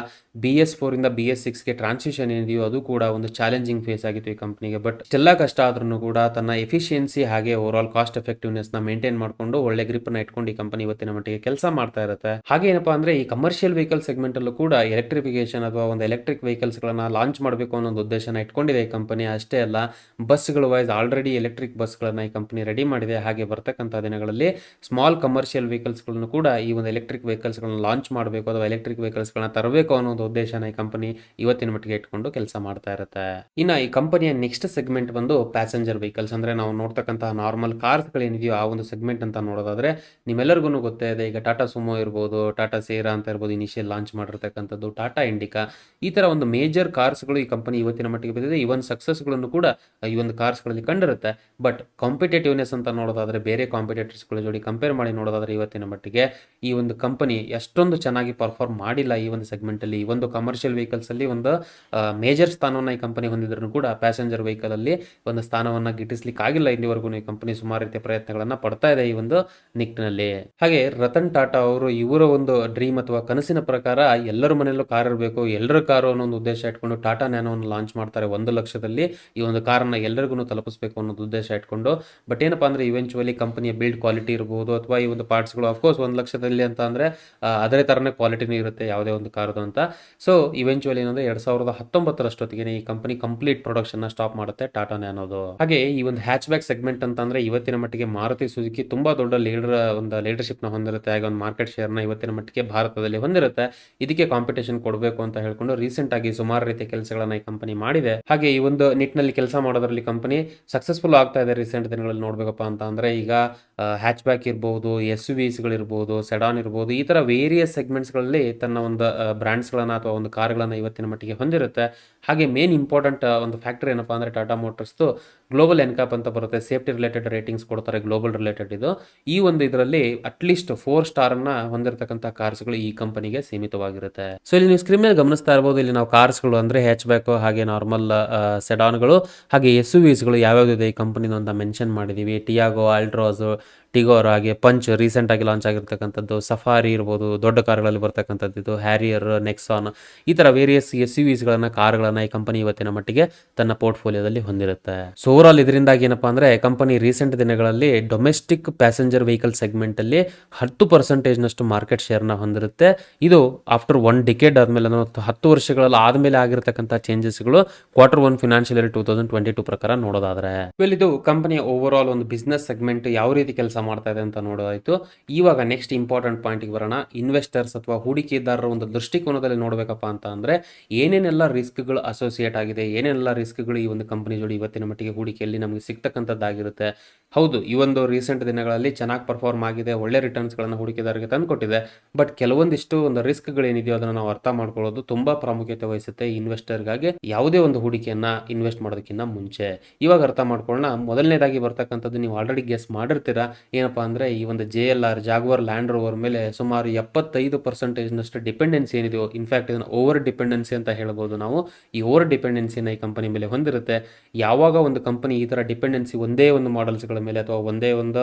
BS4 ಇಂದ BS6ಗೆ ಟ್ರಾನ್ಸಿಷನ್ ಏನಿದೆಯೋ ಅದು ಕೂಡ ಒಂದು ಚಾಲೆಂಜಿಂಗ್ ಫೇಸ್ ಆಗಿತ್ತು ಈ ಕಂಪ್ನಿಗೆ. ಬಟ್ ಇಷ್ಟೆಲ್ಲ ಕಷ್ಟ ಆದ್ರೂ ಕೂಡ ತನ್ನ ಎಫಿಷಿಯನ್ಸಿ ಹಾಗೆ ಓವರ್ ಕಾಸ್ಟ್ ಎಫೆಕ್ಟಿವ್ನೆಸ್ನ ಮೇಂಟೈನ್ ಮಾಡಿಕೊಂಡು ಒಳ್ಳೆ ಗ್ರಿಪ್ನ ಇಟ್ಕೊಂಡು ಈ ಕಂಪನಿ ಇವತ್ತಿನ ಮಟ್ಟಿಗೆ ಕೆಲಸ ಮಾಡ್ತಾ ಇರುತ್ತೆ. ಹಾಗೆ ಏನಪ್ಪಾ ಅಂದ್ರೆ ಈ ಕಮರ್ಷಿಯಲ್ ವೆಹಿಕಲ್ ಸೆಗ್ಮೆಂಟ್ ಅಲ್ಲೂ ಕೂಡ ಎಲೆಕ್ಟ್ರಿಫಿಕೇಶನ್ ಅಥವಾ ಒಂದು ಎಲೆಕ್ಟ್ರಿಕ್ ವೆಹಿಕಲ್ಸ್ ಗಳನ್ನ ಲಾಂಚ್ ಮಾಡಬೇಕು ಅನ್ನೋ ಒಂದು ಉದ್ದೇಶನ ಇಟ್ಕೊಂಡಿದೆ ಈ ಕಂಪನಿ. ಅಷ್ಟೇ ಅಲ್ಲ, ಬಸ್ಗಳು ವೈಸ್ ಆಲ್ರೆಡಿ ಎಲೆಕ್ಟ್ರಿಕ್ ಬಸ್ಗಳನ್ನ ಈ ಕಂಪನಿ ರೆಡಿ ಮಾಡಿದೆ. ಹಾಗೆ ಬರ್ತಕ್ಕಂಥ ದಿನಗಳಲ್ಲಿ ಸ್ಮಾಲ್ ಕಮರ್ಷಿಯಲ್ ವೆಹಿಕಲ್ಸ್ ಗಳನ್ನು ಕೂಡ ಈ ಒಂದು ಎಲೆಕ್ಟ್ರಿಕ್ ವೆಹಿಕಲ್ಸ್ ಗಳನ್ನ ಲಾಂಚ್ ಮಾಡಬೇಕು ಅಥವಾ ಎಲೆಕ್ಟ್ರಿಕ್ ವೆಹಿಕಲ್ಸ್ ಗಳನ್ನ ತರಬೇಕು ಅನ್ನೋ ಒಂದು ಉದ್ದೇಶನ ಈ ಕಂಪನಿ ಇವತ್ತಿನ ಮಟ್ಟಿಗೆ ಇಟ್ಕೊಂಡು ಕೆಲಸ ಮಾಡ್ತಾ ಇರುತ್ತೆ. ಇನ್ನ ಈ ಕಂಪನಿಯ ನೆಕ್ಸ್ಟ್ ಸೆಗ್ಮೆಂಟ್ ಬಂದು ಪ್ಯಾಸೆಂಜರ್ ವೆಹಿಕಲ್ಸ್, ಅಂದ್ರೆ ನಾವು ನೋಡ್ತಕ್ಕಂತಹ ನಾರ್ಮಲ್ ಕಾರ್ಸ್ ಗಳೇನಿದೆಯೋ ಆ ಒಂದು ಸೆಗ್ಮೆಂಟ್ ಅಂತ ನೋಡೋದಾದ್ರೆ ನಿಮ್ಮೆಲ್ಲರಿಗೂ ಗೊತ್ತೇ ಇದೆ. ಈಗ ಟಾಟಾ ಸುಮೋ ಇರ್ಬೋದು, ಟಾಟಾ ಸೇರಾ ಅಂತ ಇರ್ಬೋದು, ಇನಿಷಿಯಲ್ ಲಾಂಚ್ ಮಾಡಿರ್ತಕ್ಕಂಥದ್ದು, ಟಾಟಾ ಇಂಡಿಕಾ, ಈ ತರ ಒಂದು ಮೇಜರ್ ಕಾರ್ಸ್ಗಳು ಈ ಕಂಪನಿ ಇವತ್ತಿನ ಮಟ್ಟಿಗೆ ಬಂದಿದೆ. ಇವನ್ ಸಕ್ಸಸ್ಗಳನ್ನು ಕೂಡ ಈ ಒಂದು ಕಾರ್ಸ್ಗಳಲ್ಲಿ ಕಂಡಿರುತ್ತೆ. ಬಟ್ ಕಾಂಪಿಟೇಟಿವ್ನೆಸ್ ಅಂತ ನೋಡೋದಾದ್ರೆ ಬೇರೆ ಕಾಂಪಿಟೇಟರ್ಸ್ಗಳ ಜೋಡಿ ಕಂಪೇರ್ ಮಾಡಿ ನೋಡೋದಾದ್ರೆ ಇವತ್ತಿನ ಮಟ್ಟಿಗೆ ಈ ಒಂದು ಕಂಪನಿ ಎಷ್ಟೊಂದು ಚೆನ್ನಾಗಿ ಪರ್ಫಾರ್ಮ್ ಮಾಡಿಲ್ಲ ಈ ಒಂದು ಸೆಗ್ಮೆಂಟ್ ಅಲ್ಲಿ. ಈ ಒಂದು ಕಮರ್ಷಿಯಲ್ ವೆಹಿಕಲ್ಸ್ ಅಲ್ಲಿ ಒಂದು ಮೇಜರ್ ಸ್ಥಾನವನ್ನ ಈ ಕಂಪನಿ ಹೊಂದಿದ್ರು ಕೂಡ ಪ್ಯಾಸೆಂಜರ್ ವೆಹಿಕಲ್ ಅಲ್ಲಿ ಒಂದು ಸ್ಥಾನವನ್ನ ಗಿಟ್ಟಿಸ್ಲಿಕ್ಕೆ ಆಗಿಲ್ಲ ಇಲ್ಲಿವರೆಗೂ. ಈ ಕಂಪನಿ ಸುಮಾರು ರೀತಿಯ ಪ್ರಯತ್ನಗಳನ್ನ ಪಡ್ತಾ ಇದೆ ಈ ಒಂದು ನಿಟ್ಟಿನಲ್ಲಿ. ಹಾಗೆ ರತನ್ ಟಾಟಾ ಅವರು ಇವರ ಒಂದು ಡ್ರೀಮ್ ಅಥವಾ ಕನಸಿನ ಪ್ರಕಾರ ಎಲ್ಲರ ಮನೆಯಲ್ಲೂ ಕಾರ್ ಇರಬೇಕು, ಎಲ್ಲರ ಕಾರು ಅನ್ನೋ ಒಂದು ಉದ್ದೇಶ ಇಟ್ಕೊಂಡು ಟಾಟಾ ನ್ಯಾನೋವನ್ನು ಲಾಂಚ್ ಮಾಡ್ತಾರೆ. 1,00,000ದಲ್ಲಿ ಈ ಒಂದು ಕಾರನ್ನ ಎಲ್ಲರಿಗೂ ತಲುಪಿಸಬೇಕು ಅನ್ನೋದು ಉದ್ದೇಶ ಇಟ್ಕೊಂಡು. ಬಟ್ ಏನಪ್ಪಾ ಅಂದ್ರೆ ಇವೆಂಚುವಲಿ ಕಂಪನಿಯ ಬಿಲ್ಡ್ ಕ್ವಾಲಿಟಿ ಇರಬಹುದು ಅಥವಾ ಈ ಒಂದು ಪಾರ್ಟ್ಸ್ಗಳು ಅಫ್ಕೋರ್ಸ್ 1,00,000ದಲ್ಲಿ ಅಂತ ಅಂದ್ರೆ ಅದೇ ತರನೇ ಕ್ವಾಲಿಟಿನೂ ಇರುತ್ತೆ ಯಾವುದೇ ಒಂದು ಕಾರ್ದು ಅಂತ. ಸೊ ಇವೆಂಚುವಲಿ ಏನಂದ್ರೆ 2019 ಈ ಕಂಪನಿ ಕಂಪ್ಲೀಟ್ ಪ್ರೊಡಕ್ಷನ್ ನ ಸ್ಟಾಪ್ ಮಾಡುತ್ತೆ ಟಾಟಾ ನ್ಯಾನೋದು. ಹಾಗೆ ಈ ಒಂದು ಹ್ಯಾಚ್ ಬ್ಯಾಕ್ ಸೆಗ್ಮೆಂಟ್ ಅಂತ ಅಂದ್ರೆ ಇವತ್ತಿನ ಮಟ್ಟಿಗೆ ಮಾರುತಿ ಸುಜುಕಿ ತುಂಬಾ ದೊಡ್ಡ ಲೀಡರ್ಶಿಪ್ ನ ಹೊಂದಿರುತ್ತೆ. ಹಾಗೆ ಒಂದು ಮಾರ್ಕೆಟ್ ಶೇರ್ ನ ಇವತ್ತಿನ ಮಟ್ಟಿಗೆ ಭಾರತದಲ್ಲಿ ಹೊಂದಿರುತ್ತೆ. ಇದಕ್ಕೆ ಕಾಂಪಿಟೇಷನ್ ಕೊಡಬೇಕು ಅಂತ ಹೇಳ್ಕೊಂಡು ರೀಸೆಂಟ್ ಆಗಿ ಸುಮಾರು ರೀತಿಯ ಕೆಲಸಗಳನ್ನ ಈ ಕಂಪನಿ ಮಾಡಿದೆ. ಹಾಗೆ ಈ ಒಂದು ನಿಟ್ಟಿನಲ್ಲಿ ಕೆಲಸ ಮಾಡೋದ್ರಲ್ಲಿ ಕಂಪನಿ ಸಕ್ಸಸ್ಫುಲ್ ಆಗ್ತಾ ಇದೆ ರೀಸೆಂಟ್ ದಿನಗಳಲ್ಲಿ ನೋಡ್ಬೇಕಪ್ಪ ಅಂತ ಅಂದ್ರೆ. ಈಗ ಹ್ಯಾಚ್ ಬ್ಯಾಕ್ ಇರ್ಬೋದು, SUVs ಗಳಿರ್ಬೋದು, ಸೆಡಾನ್ ಇರ್ಬೋದು, ಈ ತರ ವೇರಿಯಸ್ ಸೆಗ್ಮೆಂಟ್ಸ್ ಗಳಲ್ಲಿ ತನ್ನ ಒಂದು ಬ್ರಾಂಡ್ಸ್ ಗಳನ್ನ ಅಥವಾ ಒಂದು ಕಾರ್ಗಳನ್ನ ಇವತ್ತಿನ ಮಟ್ಟಿಗೆ ಹೊಂದಿರುತ್ತೆ. ಹಾಗೆ ಮೇನ್ ಇಂಪಾರ್ಟೆಂಟ್ ಒಂದು ಫ್ಯಾಕ್ಟರ್ ಏನಪ್ಪಾ ಅಂದ್ರೆ ಟಾಟಾ ಮೋಟರ್ಸ್ ಗ್ಲೋಬಲ್ ಎನ್ಕ್ಯಾಪ್ ಅಂತ ಬರುತ್ತೆ. ಸೇಫ್ಟಿ ರಿಲೇಟೆಡ್ ರೇಟಿಂಗ್ಸ್ ಕೊಡ್ತಾರೆ, ಗ್ಲೋಬಲ್ ರಿಲೇಟೆಡ್ ಇದು. ಈ ಒಂದು ಇದರಲ್ಲಿ ಅಟ್ಲೀಸ್ಟ್ 4 ಸ್ಟಾರ್ ಅನ್ನ ಹೊಂದಿರತಕ್ಕಂಥ ಕಾರ್ಸ್ಗಳು ಈ ಕಂಪನಿಗೆ ಸೀಮಿತವಾಗಿರುತ್ತೆ. ಸೊ ಇಲ್ಲಿ ನೀವು ಸ್ಕ್ರೀನ್ ಮೇಲೆ ಗಮನಿಸ್ತಾ ಇರಬಹುದು, ಇಲ್ಲಿ ನಾವು ಕಾರ್ಸ್ಗಳು ಅಂದ್ರೆ ಹ್ಯಾಚ್ ಬ್ಯಾಕ್, ಹಾಗೆ ನಾರ್ಮಲ್ ಸೆಡಾನ್ಗಳು, ಹಾಗೆ SUVs ಗಳು ಯಾವ್ಯಾವ್ದಿದೆ ಈ ಕಂಪನಿದು ಅಂತ ಮೆನ್ಷನ್ ಮಾಡಿದೀವಿ. ಟಿಯಾಗೋ, ಆಲ್ಟ್ರೋಸ್, ಟಿಗೋರ್, ಹಾಗೆ ಪಂಚ್ ರೀಸೆಂಟ್ ಆಗಿ ಲಾಂಚ್ ಆಗಿರ್ತಕ್ಕಂಥದ್ದು, ಸಫಾರಿ ಇರ್ಬೋದು, ದೊಡ್ಡ ಕಾರ್ಗಳಲ್ಲಿ ಬರ್ತಕ್ಕಂಥದ್ದು, ಇದು ಹ್ಯಾರಿಯರ್, ನೆಕ್ಸಾನ್, ಈ ತರ ವೇರಿಯಸ್ SUVs ಗಳನ್ನ ಕಾರ್ಗಳನ್ನ ಈ ಕಂಪನಿ ಇವತ್ತಿನ ಮಟ್ಟಿಗೆ ತನ್ನ ಪೋರ್ಟ್ಫೋಲಿಯೋದಲ್ಲಿ ಹೊಂದಿರುತ್ತೆ. ಸೊ ಓವರ್ ಆಲ್ ಇದರಿಂದಾಗಿ ಏನಪ್ಪಾ ಅಂದ್ರೆ ಕಂಪನಿ ರೀಸೆಂಟ್ ದಿನಗಳಲ್ಲಿ ಡೊಮೆಸ್ಟಿಕ್ ಪ್ಯಾಸೆಂಜರ್ ವೆಹಿಕಲ್ ಸೆಗ್ಮೆಂಟ್ ಅಲ್ಲಿ 10% ನಷ್ಟು ಮಾರ್ಕೆಟ್ ಶೇರ್ ನ ಹೊಂದಿರುತ್ತೆ. ಇದು ಆಫ್ಟರ್ 1 ಡಿಕೇಡ್ ಆದ್ಮೇಲೆ 10 ವರ್ಷಗಳಲ್ಲಿ ಆದ್ಮೇಲೆ ಆಗಿರತಕ್ಕಂಥ ಚೇಂಜಸ್ಗಳು Q1 ಫಿನಾನ್ಷಿಯಲ್ ಇಯರ್ 2022 ಪ್ರಕಾರ ನೋಡೋದಾದ್ರೆ ಇದು ಕಂಪನಿಯ ಓವರ್ ಆಲ್ ಒಂದು ಬಿಸ್ನೆಸ್ ಸೆಗ್ಮೆಂಟ್ ಯಾವ ರೀತಿ ಕೆಲಸ ಮಾಡ್ತಾ ಇದೆ ಅಂತ ನೋಡೋದಾಯ್ತು. ಇವಾಗ ನೆಕ್ಸ್ಟ್ ಇಂಪಾರ್ಟೆಂಟ್ ಪಾಯಿಂಟ್ಗೆ ಬರೋಣ. ಇನ್ವೆಸ್ಟರ್ಸ್ ಅಥವಾ ಹೂಡಿಕೆದಾರರ ಒಂದು ದೃಷ್ಟಿಕೋನದಲ್ಲಿ ನೋಡ್ಬೇಕಪ್ಪ ಅಂತ ಅಂದ್ರೆ ಏನೇನೆಲ್ಲ ರಿಸ್ಕ್ಗಳು ಅಸೋಸಿಯೇಟ್ ಆಗಿದೆ, ಏನೆಲ್ಲ ರಿಸ್ಕ್ಗಳು ಈ ಒಂದು ಕಂಪನಿ ಜೋಡಿ ಇವತ್ತಿನ ಮಟ್ಟಿಗೆ ಹೂಡಿಕೆಯಲ್ಲಿ ನಮಗೆ ಸಿಗ್ತಕ್ಕಂಥದ್ದಾಗಿರುತ್ತೆ. ಹೌದು, ಈ ಒಂದು ರೀಸೆಂಟ್ ದಿನಗಳಲ್ಲಿ ಚೆನ್ನಾಗಿ ಪರ್ಫಾರ್ಮ್ ಆಗಿದೆ, ಒಳ್ಳೆ ರಿಟರ್ನ್ಸ್ ಗಳನ್ನ ಹೂಡಿಕೆದಾರರಿಗೆ ತಂದುಕೊಟ್ಟಿದೆ. ಬಟ್ ಕೆಲವೊಂದಿಷ್ಟು ಒಂದು ರಿಸ್ಕ್ಗಳು ಏನಿದೆಯೋ ಅದನ್ನ ನಾವು ಅರ್ಥ ಮಾಡ್ಕೊಳ್ಳೋದು ತುಂಬಾ ಪ್ರಾಮುಖ್ಯತೆ ವಹಿಸುತ್ತೆ ಇನ್ವೆಸ್ಟರ್ಗಾಗಿ ಯಾವುದೇ ಒಂದು ಹೂಡಿಕೆಯನ್ನ ಇನ್ವೆಸ್ಟ್ ಮಾಡೋದಕ್ಕಿಂತ ಮುಂಚೆ. ಇವಾಗ ಅರ್ಥ ಮಾಡ್ಕೊಳ್ಳೋಣ. ಮೊದಲನೇದಾಗಿ ಬರ್ತಕ್ಕಂಥದ್ದು ನೀವು ಆಲ್ರೆಡಿ ಗೆಸ್ ಮಾಡಿರ್ತೀರಾ, ಏನಪ್ಪಾ ಅಂದ್ರೆ ಈ ಒಂದು JLR ಜಾಗ್ವಾರ್ ಲ್ಯಾಂಡ್ ರೋವರ್ ಮೇಲೆ ಸುಮಾರು 75% ನಷ್ಟು ಡಿಪೆಂಡೆನ್ಸಿ ಏನಿದೆಯೋ, ಇನ್ಫ್ಯಾಕ್ಟ್ ಇದನ್ನ ಓವರ್ ಡಿಪೆಂಡೆನ್ಸಿ ಅಂತ ಹೇಳ್ಬೋದು ನಾವು. ಈ ಓವರ್ ಡಿಪೆಂಡೆನ್ಸಿನ ಈ ಕಂಪನಿ ಮೇಲೆ ಹೊಂದಿರುತ್ತೆ. ಯಾವಾಗ ಒಂದು ಕಂಪನಿ ಈ ತರ ಡಿಪೆಂಡೆನ್ಸಿ ಒಂದೇ ಒಂದು ಮಾಡೆಲ್ಸ್ಗಳ ಮೇಲೆ ಅಥವಾ ಒಂದೇ ಒಂದು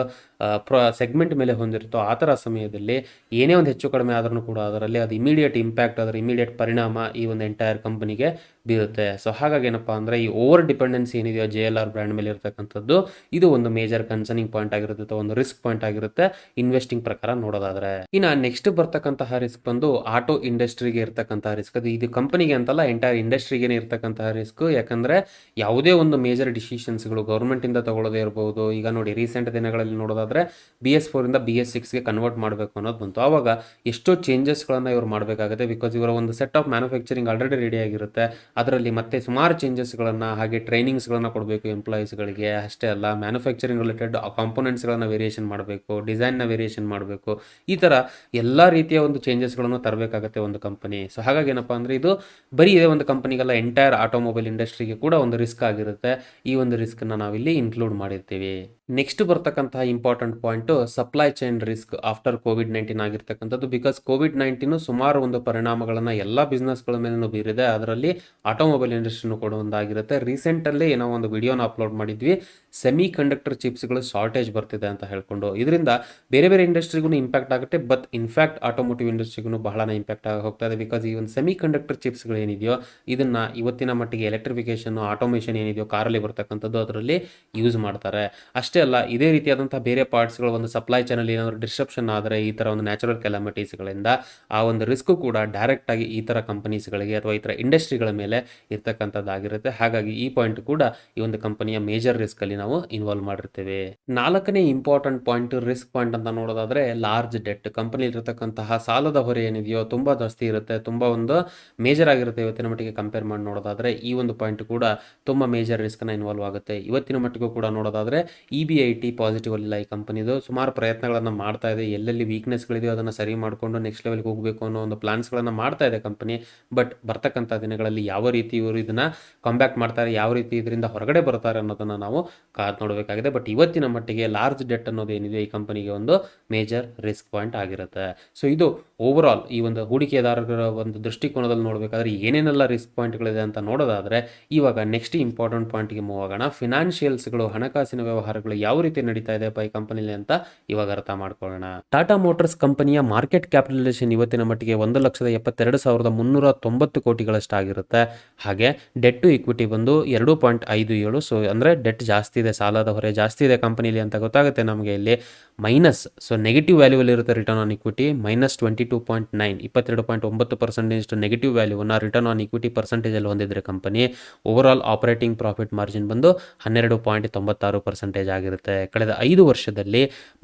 ಸೆಗ್ಮೆಂಟ್ ಮೇಲೆ ಹೊಂದಿರುತ್ತೋ ಆ ತರ ಸಮಯದಲ್ಲಿ ಏನೇ ಒಂದು ಹೆಚ್ಚು ಕಡಿಮೆ ಆದ್ರೂ ಕೂಡ ಅದರಲ್ಲಿ ಅದು ಇಮಿಡಿಯೇಟ್ ಇಂಪ್ಯಾಕ್ಟ್, ಅದರ ಇಮಿಡಿಯೇಟ್ ಪರಿಣಾಮ ಈ ಒಂದು ಎಂಟೈರ್ ಕಂಪನಿಗೆ ಬೀರುತ್ತೆ. ಸೊ ಹಾಗಾಗಿ ಏನಪ್ಪಾ ಅಂದ್ರೆ ಈ ಓವರ್ ಡಿಪೆಂಡೆನ್ಸಿ ಏನಿದೆಯೋ JLR ಬ್ರ್ಯಾಂಡ್ ಮೇಲೆ ಇರತಕ್ಕಂಥದ್ದು, ಇದು ಒಂದು ಮೇಜರ್ ಕನ್ಸರ್ನಿಂಗ್ ಪಾಯಿಂಟ್ ಆಗಿರುತ್ತೆ ಅಥವಾ ಒಂದು ರಿಸ್ಕ್ ಪಾಯಿಂಟ್ ಆಗಿರುತ್ತೆ ಇನ್ವೆಸ್ಟಿಂಗ್ ಪ್ರಕಾರ ನೋಡೋದಾದ್ರೆ. ಇನ್ನು ನೆಕ್ಸ್ಟ್ ಬರ್ತಕ್ಕಂತಹ ರಿಸ್ಕ್ ಬಂದು ಆಟೋ ಇಂಡಸ್ಟ್ರಿಗೆ ಇರ್ತಕ್ಕಂತಹ ರಿಸ್ಕ್. ಅದು ಇದು ಕಂಪನಿಗೆ ಅಂತಲ್ಲ, ಎಂಟೈರ್ ಇಂಡಸ್ಟ್ರಿಗೆ ಇರ್ತಕ್ಕಂತಹ ರಿಸ್ಕ್. ಯಾಕಂದ್ರೆ ಯಾವುದೇ ಒಂದು ಮೇಜರ್ ಡಿಸಿಷನ್ಸ್ಗಳು ಗೌರ್ಮೆಂಟ್ ಇಂದ ತಗೊಳ್ಳೋದೇ ಇರಬಹುದು. ಈಗ ನೋಡಿ ರೀಸೆಂಟ್ ದಿನಗಳಲ್ಲಿ ನೋಡೋದಾದ್ರೆ BS4 ಇಂದ BS6ಗೆ ಕನ್ವರ್ಟ್ ಮಾಡಬೇಕು ಅನ್ನೋದು ಬಂತು. ಆವಾಗ ಎಷ್ಟೋ ಚೇಂಜಸ್ಗಳನ್ನ ಇವರು ಮಾಡಬೇಕಾಗುತ್ತೆ. ಬಿಕಾಸ್ ಇವರ ಒಂದು set of manufacturing already ready ಆಗಿರುತ್ತೆ. ಅದರಲ್ಲಿ ಮತ್ತೆ ಸುಮಾರು ಚೇಂಜಸ್ಗಳನ್ನ ಹಾಗೆ ಟ್ರೈನಿಂಗ್ಸ್ಗಳನ್ನ ಕೊಡಬೇಕು ಎಂಪ್ಲಾಯೀಸ್ಗಳಿಗೆ. ಅಷ್ಟೇ ಅಲ್ಲ, ಮ್ಯಾನುಫ್ಯಾಕ್ಚರಿಂಗ್ ರಿಲೇಟೆಡ್ ಕಾಂಪೋನೆಂಟ್ಸ್ಗಳನ್ನ ವೇರಿಯೇಷನ್ ಮಾಡಬೇಕು, ಡಿಸೈನ್ನ ವೇರಿಯೇಷನ್ ಮಾಡಬೇಕು. ಈ ಥರ ಎಲ್ಲ ರೀತಿಯ ಒಂದು ಚೇಂಜಸ್ಗಳನ್ನು ತರಬೇಕಾಗುತ್ತೆ ಒಂದು ಕಂಪನಿ. ಸೊ ಹಾಗಾಗಿ ಏನಪ್ಪಾ ಅಂದರೆ ಇದು ಬರೀ ಇದೇ ಒಂದು ಕಂಪನಿಗೆಲ್ಲ, ಎಂಟೈರ್ ಆಟೋಮೊಬೈಲ್ ಇಂಡಸ್ಟ್ರಿಗೆ ಕೂಡ ಒಂದು ರಿಸ್ಕ್ ಆಗಿರುತ್ತೆ. ಈ ಒಂದು ರಿಸ್ಕ್ನ ನಾವಿಲ್ಲಿ ಇನ್ಕ್ಲೂಡ್ ಮಾಡಿರ್ತೀವಿ. ನೆಕ್ಸ್ಟ್ ಬರ್ತಕ್ಕಂತಹ important point supply chain risk after COVID-19 ಆಗಿರ್ತಕ್ಕಂಥದ್ದು. ಬಿಕಾಸ್ COVID-19 ಸುಮಾರು ಒಂದು ಪರಿಣಾಮಗಳನ್ನ ಎಲ್ಲ ಬಿಸ್ನೆಸ್ಗಳ ಮೇಲೂ ಬೀರಿದೆ. ಅದರಲ್ಲಿ ಆಟೋಮೊಬೈಲ್ ಇಂಡಸ್ಟ್ರಿನೂ ಕೂಡ ಒಂದಾಗಿರುತ್ತೆ. ರೀಸೆಂಟಲ್ಲಿ ನಾವು ಒಂದು ವಿಡಿಯೋನ ಅಪ್ಲೋಡ್ ಮಾಡಿದ್ವಿ, ಸೆಮಿ ಕಂಡಕ್ಟರ್ ಚಿಪ್ಸ್ಗಳು ಶಾರ್ಟೇಜ್ ಬರ್ತಿದೆ ಅಂತ ಹೇಳ್ಕೊಂಡು. ಇದರಿಂದ ಬೇರೆ ಬೇರೆ ಇಂಡಸ್ಟ್ರಿಗೂ ಇಂಪ್ಯಾಕ್ಟ್ ಆಗುತ್ತೆ, ಬಟ್ ಇನ್ಫ್ಯಾಕ್ಟ್ ಆಟೋಮೋಟಿವ್ ಇಂಡಸ್ಟ್ರಿಗೂ ಬಹಳನೇ ಇಂಪ್ಯಾಕ್ಟ್ ಆಗಿ ಹೋಗ್ತಾ ಇದೆ. ಬಿಕಾಸ್ ಈ ಒಂದು ಸೆಮಿ ಕಂಡಕ್ಟರ್ ಚಿಪ್ಸ್ಗಳು ಏನಿದೆಯೋ ಇದನ್ನ ಇವತ್ತಿನ ಮಟ್ಟಿಗೆ ಎಲೆಕ್ಟ್ರಿಫಿಕೇಶನ್, ಆಟೋಮೇಷನ್ ಏನಿದೆಯೋ ಕಾರಲ್ಲಿ ಬರ್ತಕ್ಕಂಥದ್ದು ಅದರಲ್ಲಿ ಯೂಸ್ ಮಾಡ್ತಾರೆ. ಅಷ್ಟೇ ಅಲ್ಲ, ಇದೇ ರೀತಿಯಾದಂತಹ ಬೇರೆ ಪಾರ್ಟ್ಸ್ಗಳು ಒಂದು ಸಪ್ಲೈ ಚಾನಲ್ ಏನಾದರೂ ಡಿಸ್ಟ್ರಪ್ಷನ್ ಆದರೆ ಈ ಥರ ಒಂದು ನ್ಯಾಚುರಲ್ ಕೆಲಾಮಿಟೀಸ್ಗಳಿಂದ ಆ ಒಂದು ರಿಸ್ಕ್ ಕೂಡ ಡೈರೆಕ್ಟ್ ಆಗಿ ಈ ಥರ ಕಂಪನೀಸ್ಗಳಿಗೆ ಅಥವಾ ಈ ಥರ ಇಂಡಸ್ಟ್ರಿಗಳ ಮೇಲೆ ಇರ್ತಕ್ಕಂಥದ್ದಾಗಿರುತ್ತೆ. ಹಾಗಾಗಿ ಈ ಪಾಯಿಂಟ್ ಕೂಡ ಈ ಒಂದು ಕಂಪನಿಯ ಮೇಜರ್ ರಿಸ್ಕ್ ಅಲ್ಲಿ ನಾವು ಇನ್ವಾಲ್ವ್ ಮಾಡಿರ್ತೇವೆ. ನಾಲ್ಕನೇ ಇಂಪಾರ್ಟೆಂಟ್ ಪಾಯಿಂಟ್, ರಿಸ್ಕ್ ಪಾಯಿಂಟ್ ಅಂತ ನೋಡೋದಾದ್ರೆ ಲಾರ್ಜ್ ಡೆಟ್. ಕಂಪನಿ ಇರತಕ್ಕಂತಹ ಸಾಲದ ಹೊರೆ ಏನಿದೆಯೋ ತುಂಬಾ ಜಾಸ್ತಿ ಇರುತ್ತೆ, ತುಂಬಾ ಒಂದು ಮೇಜರ್ ಆಗಿರುತ್ತೆ. ಇವತ್ತಿನ ಮಟ್ಟಿಗೆ ಕಂಪೇರ್ ಮಾಡಿ ನೋಡೋದಾದ್ರೆ ಈ ಒಂದು ಪಾಯಿಂಟ್ ಕೂಡ ತುಂಬಾ ಮೇಜರ್ ರಿಸ್ಕ್ ನ ಇನ್ವಾಲ್ವ್ ಆಗುತ್ತೆ. ಇವತ್ತಿನ ಮಟ್ಟಿಗೂ ಕೂಡ ನೋಡೋದಾದ್ರೆ EBIT ಪಾಸಿಟಿವ್ ಅಲ್ಲ. ಈ ಕಂಪನಿದು ಸುಮಾರು ಪ್ರಯತ್ನಗಳನ್ನ ಮಾಡ್ತಾ ಇದೆ, ಎಲ್ಲೆಲ್ಲಿ ವೀಕ್ನೆಸ್ಗಳಿದೆಯೋ ಅದನ್ನ ಸರಿ ಮಾಡಿಕೊಂಡು ನೆಕ್ಸ್ಟ್ ಲೆವೆಲ್ಗೆ ಹೋಗಬೇಕು ಅನ್ನೋ ಒಂದು ಪ್ಲಾನ್ಸ್ಗಳನ್ನ ಮಾಡ್ತಾ ಇದೆ ಕಂಪನಿ. ಬಟ್ ಬರ್ತಕ್ಕಂಥ ದಿನಗಳಲ್ಲಿ ಯಾವ ರೀತಿ ಇವರು ಇದನ್ನ ಕಂಬ್ಯಾಕ್ ಮಾಡ್ತಾರೆ, ಯಾವ ರೀತಿ ಇದರಿಂದ ಹೊರಗಡೆ ಬರ್ತಾರೆ ಅನ್ನೋದನ್ನ ನಾವು ಕಾದ್ ನೋಡಬೇಕಾಗಿದೆ. ಬಟ್ ಇವತ್ತಿನ ಮಟ್ಟಿಗೆ ಲಾರ್ಜ್ ಡೆಟ್ ಅನ್ನೋದು ಏನಿದೆ ಈ ಕಂಪನಿಗೆ ಒಂದು ಮೇಜರ್ ರಿಸ್ಕ್ ಪಾಯಿಂಟ್ ಆಗಿರುತ್ತೆ. ಸೊ ಇದು ಓವರ್ ಆಲ್ ಈ ಒಂದು ಹೂಡಿಕೆದಾರರ ಒಂದು ದೃಷ್ಟಿಕೋನದಲ್ಲಿ ನೋಡಬೇಕಾದ್ರೆ ಏನೇನೆಲ್ಲ ರಿಸ್ಕ್ ಪಾಯಿಂಟ್ಗಳಿದೆ ಅಂತ ನೋಡೋದಾದ್ರೆ ಇವಾಗ ನೆಕ್ಸ್ಟ್ ಇಂಪಾರ್ಟೆಂಟ್ ಪಾಯಿಂಟ್ಗೆ ಮೂವ್ ಆಗೋಣ. ಫಿನಾನ್ಷಿಯಲ್ಸ್ಗಳು, ಹಣಕಾಸಿನ ವ್ಯವಹಾರಗಳು ಯಾವ ರೀತಿ ನಡೀತಾ ಇದೆ ಈ ಕಂಪನಿಲಿ ಅಂತ ಇವಾಗ ಅರ್ಥ ಮಾಡ್ಕೊಳ್ಳೋಣ. ಟಾಟಾ ಮೋಟಾರ್ಸ್ ಕಂಪನಿಯ ಮಾರ್ಕೆಟ್ ಕ್ಯಾಪಿಟಲೈಸೇಷನ್ ಇವತ್ತಿನ ಮಟ್ಟಿಗೆ 1,72,390 ಕೋಟಿಗಳಷ್ಟಾಗಿರುತ್ತೆ. ಹಾಗೆ ಡೆಟ್ ಟು ಇಕ್ವಿಟಿ ಬಂದು 2.57. ಸೊ ಅಂದರೆ ಡೆಟ್ ಜಾಸ್ತಿ ಇದೆ, ಸಾಲದ ಹೊರೆ ಜಾಸ್ತಿ ಇದೆ ಕಂಪನಿಲಿ ಅಂತ ಗೊತ್ತಾಗುತ್ತೆ ನಮಗೆ ಇಲ್ಲಿ. ಮೈನಸ್, ಸೊ ನೆಗೆಟಿವ್ ವ್ಯಾಲ್ಯೂವಲ್ಲಿ ಇರುತ್ತೆ ರಿಟರ್ನ್ ಆನ್ ಇಕ್ವಿಟಿ -22.9, 22.9% ನೆಗೆಟಿವ್ ವ್ಯಾಲ್ಯೂವನ್ನು ರಿಟರ್ನ್ ಆನ್ ಇಕ್ವಿಟಿ ಪರ್ಸೆಂಟೇಜಲ್ಲಿ ಹೊಂದಿದ್ರೆ company. Over all operating profit margin ಬಂದು 12.96% ಆಗಿರುತ್ತೆ. ಕಳೆದ 5 ವರ್ಷದಲ್ಲಿ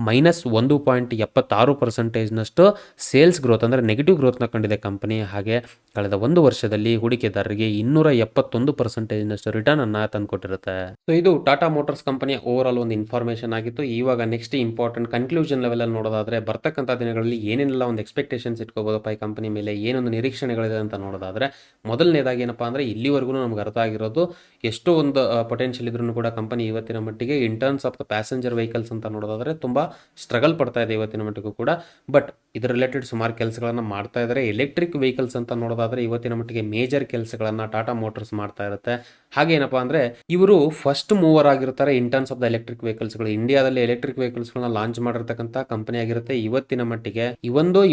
-1.76%ನಷ್ಟು ಸೇಲ್ಸ್ ಗ್ರೋತ್ ಅಂದರೆ ನೆಗೆಟಿವ್ ಗ್ರೋತ್ನ ಕಂಡಿದೆ ಕಂಪನಿ. ಹಾಗೆ ಕಳೆದ 1 ವರ್ಷದಲ್ಲಿ ಹೂಡಿಕೆದಾರರಿಗೆ 271%ನಷ್ಟು ರಿಟರ್ನ್ ಅನ್ನ ತಂದುಕೊಟ್ಟಿರುತ್ತೆ. ಸೊ ಇದು ಟಾಟಾ ಮೋಟಾರ್ಸ್ ಕಂಪನಿಯ ಓವರ್ ಆಲ್ ಒಂದು ಇನ್ಫಾರ್ಮೇಷನ್ ಆಗಿತ್ತು. ಇವಾಗ ನೆಕ್ಸ್ಟ್ ಇಂಪಾರ್ಟೆಂಟ್ ಕನ್ಕ್ಲೂಷನ್ ಲೆವೆಲ್ ಅಲ್ಲಿ ನೋಡೋದಾದ್ರೆ ಬರ್ತಕ್ಕಂಥ ದಿನಗಳಲ್ಲಿ ಏನೇನೆಲ್ಲ ಒಂದು ಎಕ್ಸ್ಪೆಕ್ಟೇಷನ್ಸ್ ಇಟ್ಕೋಬಹುದಪ್ಪ ಈ ಕಂಪನಿ ಮೇಲೆ, ಏನೊಂದು ನಿರೀಕ್ಷಣೆಗಳಿದೆ ಅಂತ ನೋಡೋದಾದ್ರೆ ಮೊದಲನೇದಾಗಿ ಏನಪ್ಪಾ ಅಂದ್ರೆ ಇಲ್ಲಿವರೆಗೂ ನಮ್ಗೆ ಅರ್ಥ ಆಗಿರೋದು ಎಷ್ಟೋ ಒಂದು ಪೊಟೆನ್ಷಿಯಲ್ ಇದ್ರೂ ಕೂಡ ಕಂಪನಿ ಇವತ್ತಿನ ಮಟ್ಟಿಗೆ ಇನ್ terms of the passenger vehicles ಅಂತ ನೋಡೋದಾದ್ರೆ ತುಂಬಾ ಸ್ಟ್ರಗಲ್ ಪಡ್ತಾ ಇದೆ ಇವತ್ತಿನ ಮಟ್ಟಿಗೂ ಕೂಡ. ಬಟ್ ಇದ್ರ ರಿಲೇಟೆಡ್ ಸುಮಾರು ಕೆಲಸಗಳನ್ನ ಮಾಡ್ತಾ ಇದ್ದಾರೆ. ಎಲೆಕ್ಟ್ರಿಕ್ ವೆಹಿಕಲ್ಸ್ ಅಂತ ನೋಡೋದಾದ್ರೆ ಇವತ್ತಿನ ಮಟ್ಟಿಗೆ ಮೇಜರ್ ಕೆಲಸಗಳನ್ನ ಟಾಟಾ ಮೋಟಾರ್ಸ್ ಮಾಡ್ತಾ ಇರುತ್ತೆ. ಹಾಗೆ ಏನಪ್ಪಾ ಅಂದ್ರೆ ಇವರು ಫಸ್ಟ್ ಮೂವರ್ ಆಗಿರ್ತಾರೆ in terms of the electric ವೆಹಿಕಲ್ಸ್ಗಳು. ಇಂಡಿಯಾದಲ್ಲಿ ಎಲೆಕ್ಟ್ರಿಕ್ ವೆಹಿಕಲ್ಸ್ಗಳನ್ನ ಲಾಂಚ್ ಮಾಡಿರ್ತಕ್ಕಂಥ ಕಂಪನಿ ಆಗಿರುತ್ತೆ ಇವತ್ತಿನ ಮಟ್ಟಿಗೆ.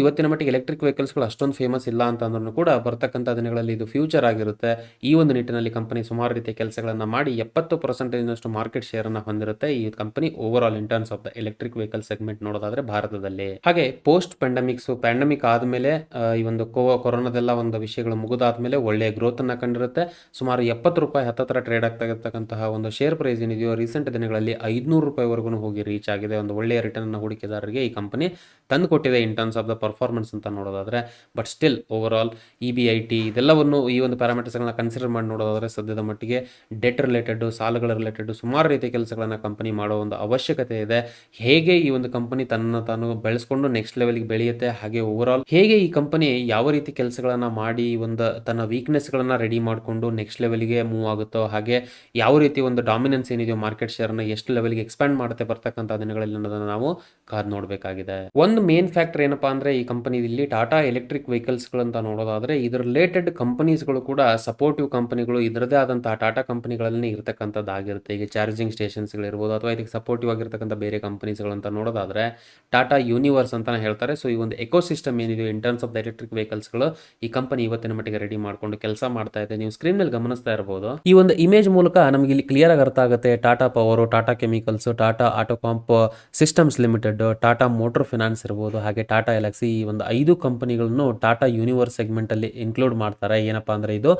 ಇವತ್ತಿನ ಮಟ್ಟಿಗೆ ಎಲೆಕ್ಟ್ರಿಕ್ ವೆಹಿಕಲ್ಸ್ಗಳು ಅಷ್ಟೊಂದು ಫೇಮಸ್ ಇಲ್ಲ ಅಂತ ಅಂದ್ರೂ ಕೂಡ ಬರ್ತಕ್ಕಂಥ ದಿನಗಳಲ್ಲಿ ಇದು ಫ್ಯೂಚರ್ ಆಗಿರುತ್ತೆ. ಈ ಒಂದು ನಿಟ್ಟಿನಲ್ಲಿ ಕಂಪನಿ ಸುಮಾರು ರೀತಿಯ ಕೆಲಸಗಳನ್ನ ಮಾಡಿ 70% ಮಾರ್ಕೆಟ್ ಶೇರ್ ಅನ್ನ ಹೊಂದಿರುತ್ತೆ ಈ company over all in terms of the electric vehicle segment ನೋಡೋದಾದ್ರೆ ಭಾರತದಲ್ಲಿ. ಹಾಗೆ ಪೋಸ್ಟ್ ಪ್ಯಾಂಡಮಿಕ್ ಆದ್ಮೇಲೆ ಈ ಒಂದು ಕೊರೋನಾದೆಲ್ಲ ಒಂದು ವಿಷಯಗಳು ಮುಗಿದಾದ್ಮೇಲೆ ಒಳ್ಳೆ ಗ್ರೋತ್ ಅನ್ನ ಕಂಡಿರುತ್ತೆ. ಸುಮಾರು 70 ರೂಪಾಯಿ ಹತ್ತತ್ರ ಟ್ರೇಡ್ ಆಗ್ತಾ ಇರತಕ್ಕಂತಹ ಒಂದು ಶೇರ್ ಪ್ರೈಸ್ ಏನಿದೆಯೋ ರೀಸೆಂಟ್ ದಿನಗಳಲ್ಲಿ 500 ರೂಪಾಯಿವರೆಗೂ ಹೋಗಿ ರೀಚ್ ಆಗಿದೆ. ಒಂದು ಒಳ್ಳೆಯ ರಿಟರ್ನ್ ಅನ್ನು ಹೂಡಿಕೆದಾರರಿಗೆ ಈ ಕಂಪನಿ ತಂದು ಕೊಟ್ಟಿದೆ ಇನ್ ಟರ್ಮ್ಸ್ ಆಫ್ ದ ಪರ್ಫಾರ್ಮೆನ್ಸ್ ಅಂತ ನೋಡೋದಾದ್ರೆ. But still over all EBIT ಇದೆಲ್ಲವನ್ನು ಈ ಒಂದು ಪ್ಯಾರಾಮೀಟರ್ಸ್ಗಳನ್ನ ಕನ್ಸಿಡರ್ ಮಾಡಿ ನೋಡೋದಾದ್ರೆ ಸದ್ಯದ ಮಟ್ಟಿಗೆ ಡೆಟ್ ರಿಲೇಟೆಡ್, ಸಾಲಗಳ ರಿಲೇಟೆಡ್ ಸುಮಾರು ರೀತಿಯ ಕೆಲಸಗಳನ್ನ ಕಂಪನಿ ಮಾಡೋ ಒಂದು ಅವಶ್ಯಕತೆ ಇದೆ. ಹೇಗೆ ಈ ಒಂದು ಕಂಪನಿ ತನ್ನ ತಾನು ಬೆಳೆಸ್ಕೊಂಡು ನೆಕ್ಸ್ಟ್ ಲೆವೆಲ್ಗೆ ಬೆಳೆಯುತ್ತೆ, ಹಾಗೆ ಓವರ್ ಆಲ್ ಹೇಗೆ ಈ ಕಂಪನಿ ಯಾವ ರೀತಿ ಕೆಲಸಗಳನ್ನ ಮಾಡಿ ಒಂದು ತನ್ನ ವೀಕ್ನೆಸ್ಗಳನ್ನ ರೆಡಿ ಮಾಡಿಕೊಂಡು ನೆಕ್ಸ್ಟ್ ಲೆವೆಲ್ಗೆ ಮೂವ್ ಆಗುತ್ತೋ, ಹಾಗೆ ಯಾವ ರೀತಿ ಒಂದು ಡಾಮಿನೆನ್ಸ್ ಏನಿದೆಯೋ ಮಾರ್ಕೆಟ್ ಶೇರ್ನ ಎಷ್ಟು ಲೆವೆಲ್ಗೆ ಎಕ್ಸ್ಪ್ಯಾಂಡ್ ಮಾಡುತ್ತೆ ಬರ್ತಕ್ಕಂಥ ದಿನಗಳಲ್ಲಿ ಅನ್ನೋದನ್ನ ನಾವು ಕಾದ್ ನೋಡಬೇಕಾಗಿದೆ. ಒಂದು ಮೇನ್ ಫ್ಯಾಕ್ಟರ್ ಏನಪ್ಪಾ ಅಂದ್ರೆ ಈ ಕಂಪನಿ ಇಲ್ಲಿ ಟಾಟಾ ಎಲೆಕ್ಟ್ರಿಕ್ ವೆಹಿಕಲ್ಸ್ಗಳು ಅಂತ ನೋಡೋದಾದ್ರೆ ಇದ್ರ ರಿಲೇಟೆಡ್ ಕಂಪನೀಸ್ಗಳು ಕೂಡ ಸಪೋರ್ಟಿವ್ ಕಂಪನಿಗಳು ಇದರದೇ ಆದಂತಹ ಟಾಟಾ ಕಂಪನಿಗಳಲ್ಲಿ ಇರತಕ್ಕಂಥದ್ದಾಗಿರುತ್ತೆ. ಈಗ ಚಾರ್ಜಿಂಗ್ ಸ್ಟೇಷನ್ಸ್ಗಳಿರ್ಬೋದು ಅಥವಾ ಇದಕ್ಕೆ ಸಪೋರ್ಟಿವ್ ಆಗಿರ್ತಕ್ಕಂಥ ಬೇರೆ ಕಂಪನೀಸ್ಗಳು ಅಂತ ನೋಡೋದಾದ್ರೆ ಟಾಟಾ ಯೂನಿವರ್ಸ್ ಅಂತಾನೆ ಹೇಳ್ತಾರೆ. ಸೊ ಈ ಒಂದು ಎಕೋಸಿಸ್ಟಮ್ ಏನಿದೆ in terms of the electric ವೆಹಿಕಲ್ಸ್ಗಳು ಈ ಕಂಪನಿ ಇವತ್ತಿನ ಮಟ್ಟಿಗೆ ರೆಡಿ ಮಾಡ್ಕೊಂಡು ಕೆಲಸ ಮಾಡ್ತಾ ಇದೆ. ನೀವು ಸ್ಕ್ರೀನ್ ಮೇಲೆ ಗಮನಿಸ್ತಾ ಇರಬಹುದು. ಈ ಒಂದು ಇಮೇಜ್ ಮೂಲಕ ನಮಗೆ ಇಲ್ಲಿ ಕ್ಲಿಯರ್ ಆಗಿ ಅರ್ಥ ಆಗುತ್ತೆ Tata Power, Tata Chemicals, Tata Autocomp Systems Limited, Tata Motor Finance ಇರ್ಬೋದು, ಹಾಗೆ ಟಾಟಾ ಎಲೆಕ್ಸಿ, ಈ ಒಂದು 5 ಕಂಪನಿಗಳನ್ನು ಟಾಟಾ ಯೂನಿವರ್ಸ್ ಸೆಗ್ಮೆಂಟ್ ಅಲ್ಲಿ ಇನ್ಕ್ಲೂಡ್ ಮಾಡ್ತಾರೆ. ಏನಪ್ಪಾ ಅಂದ್ರೆ ಇದು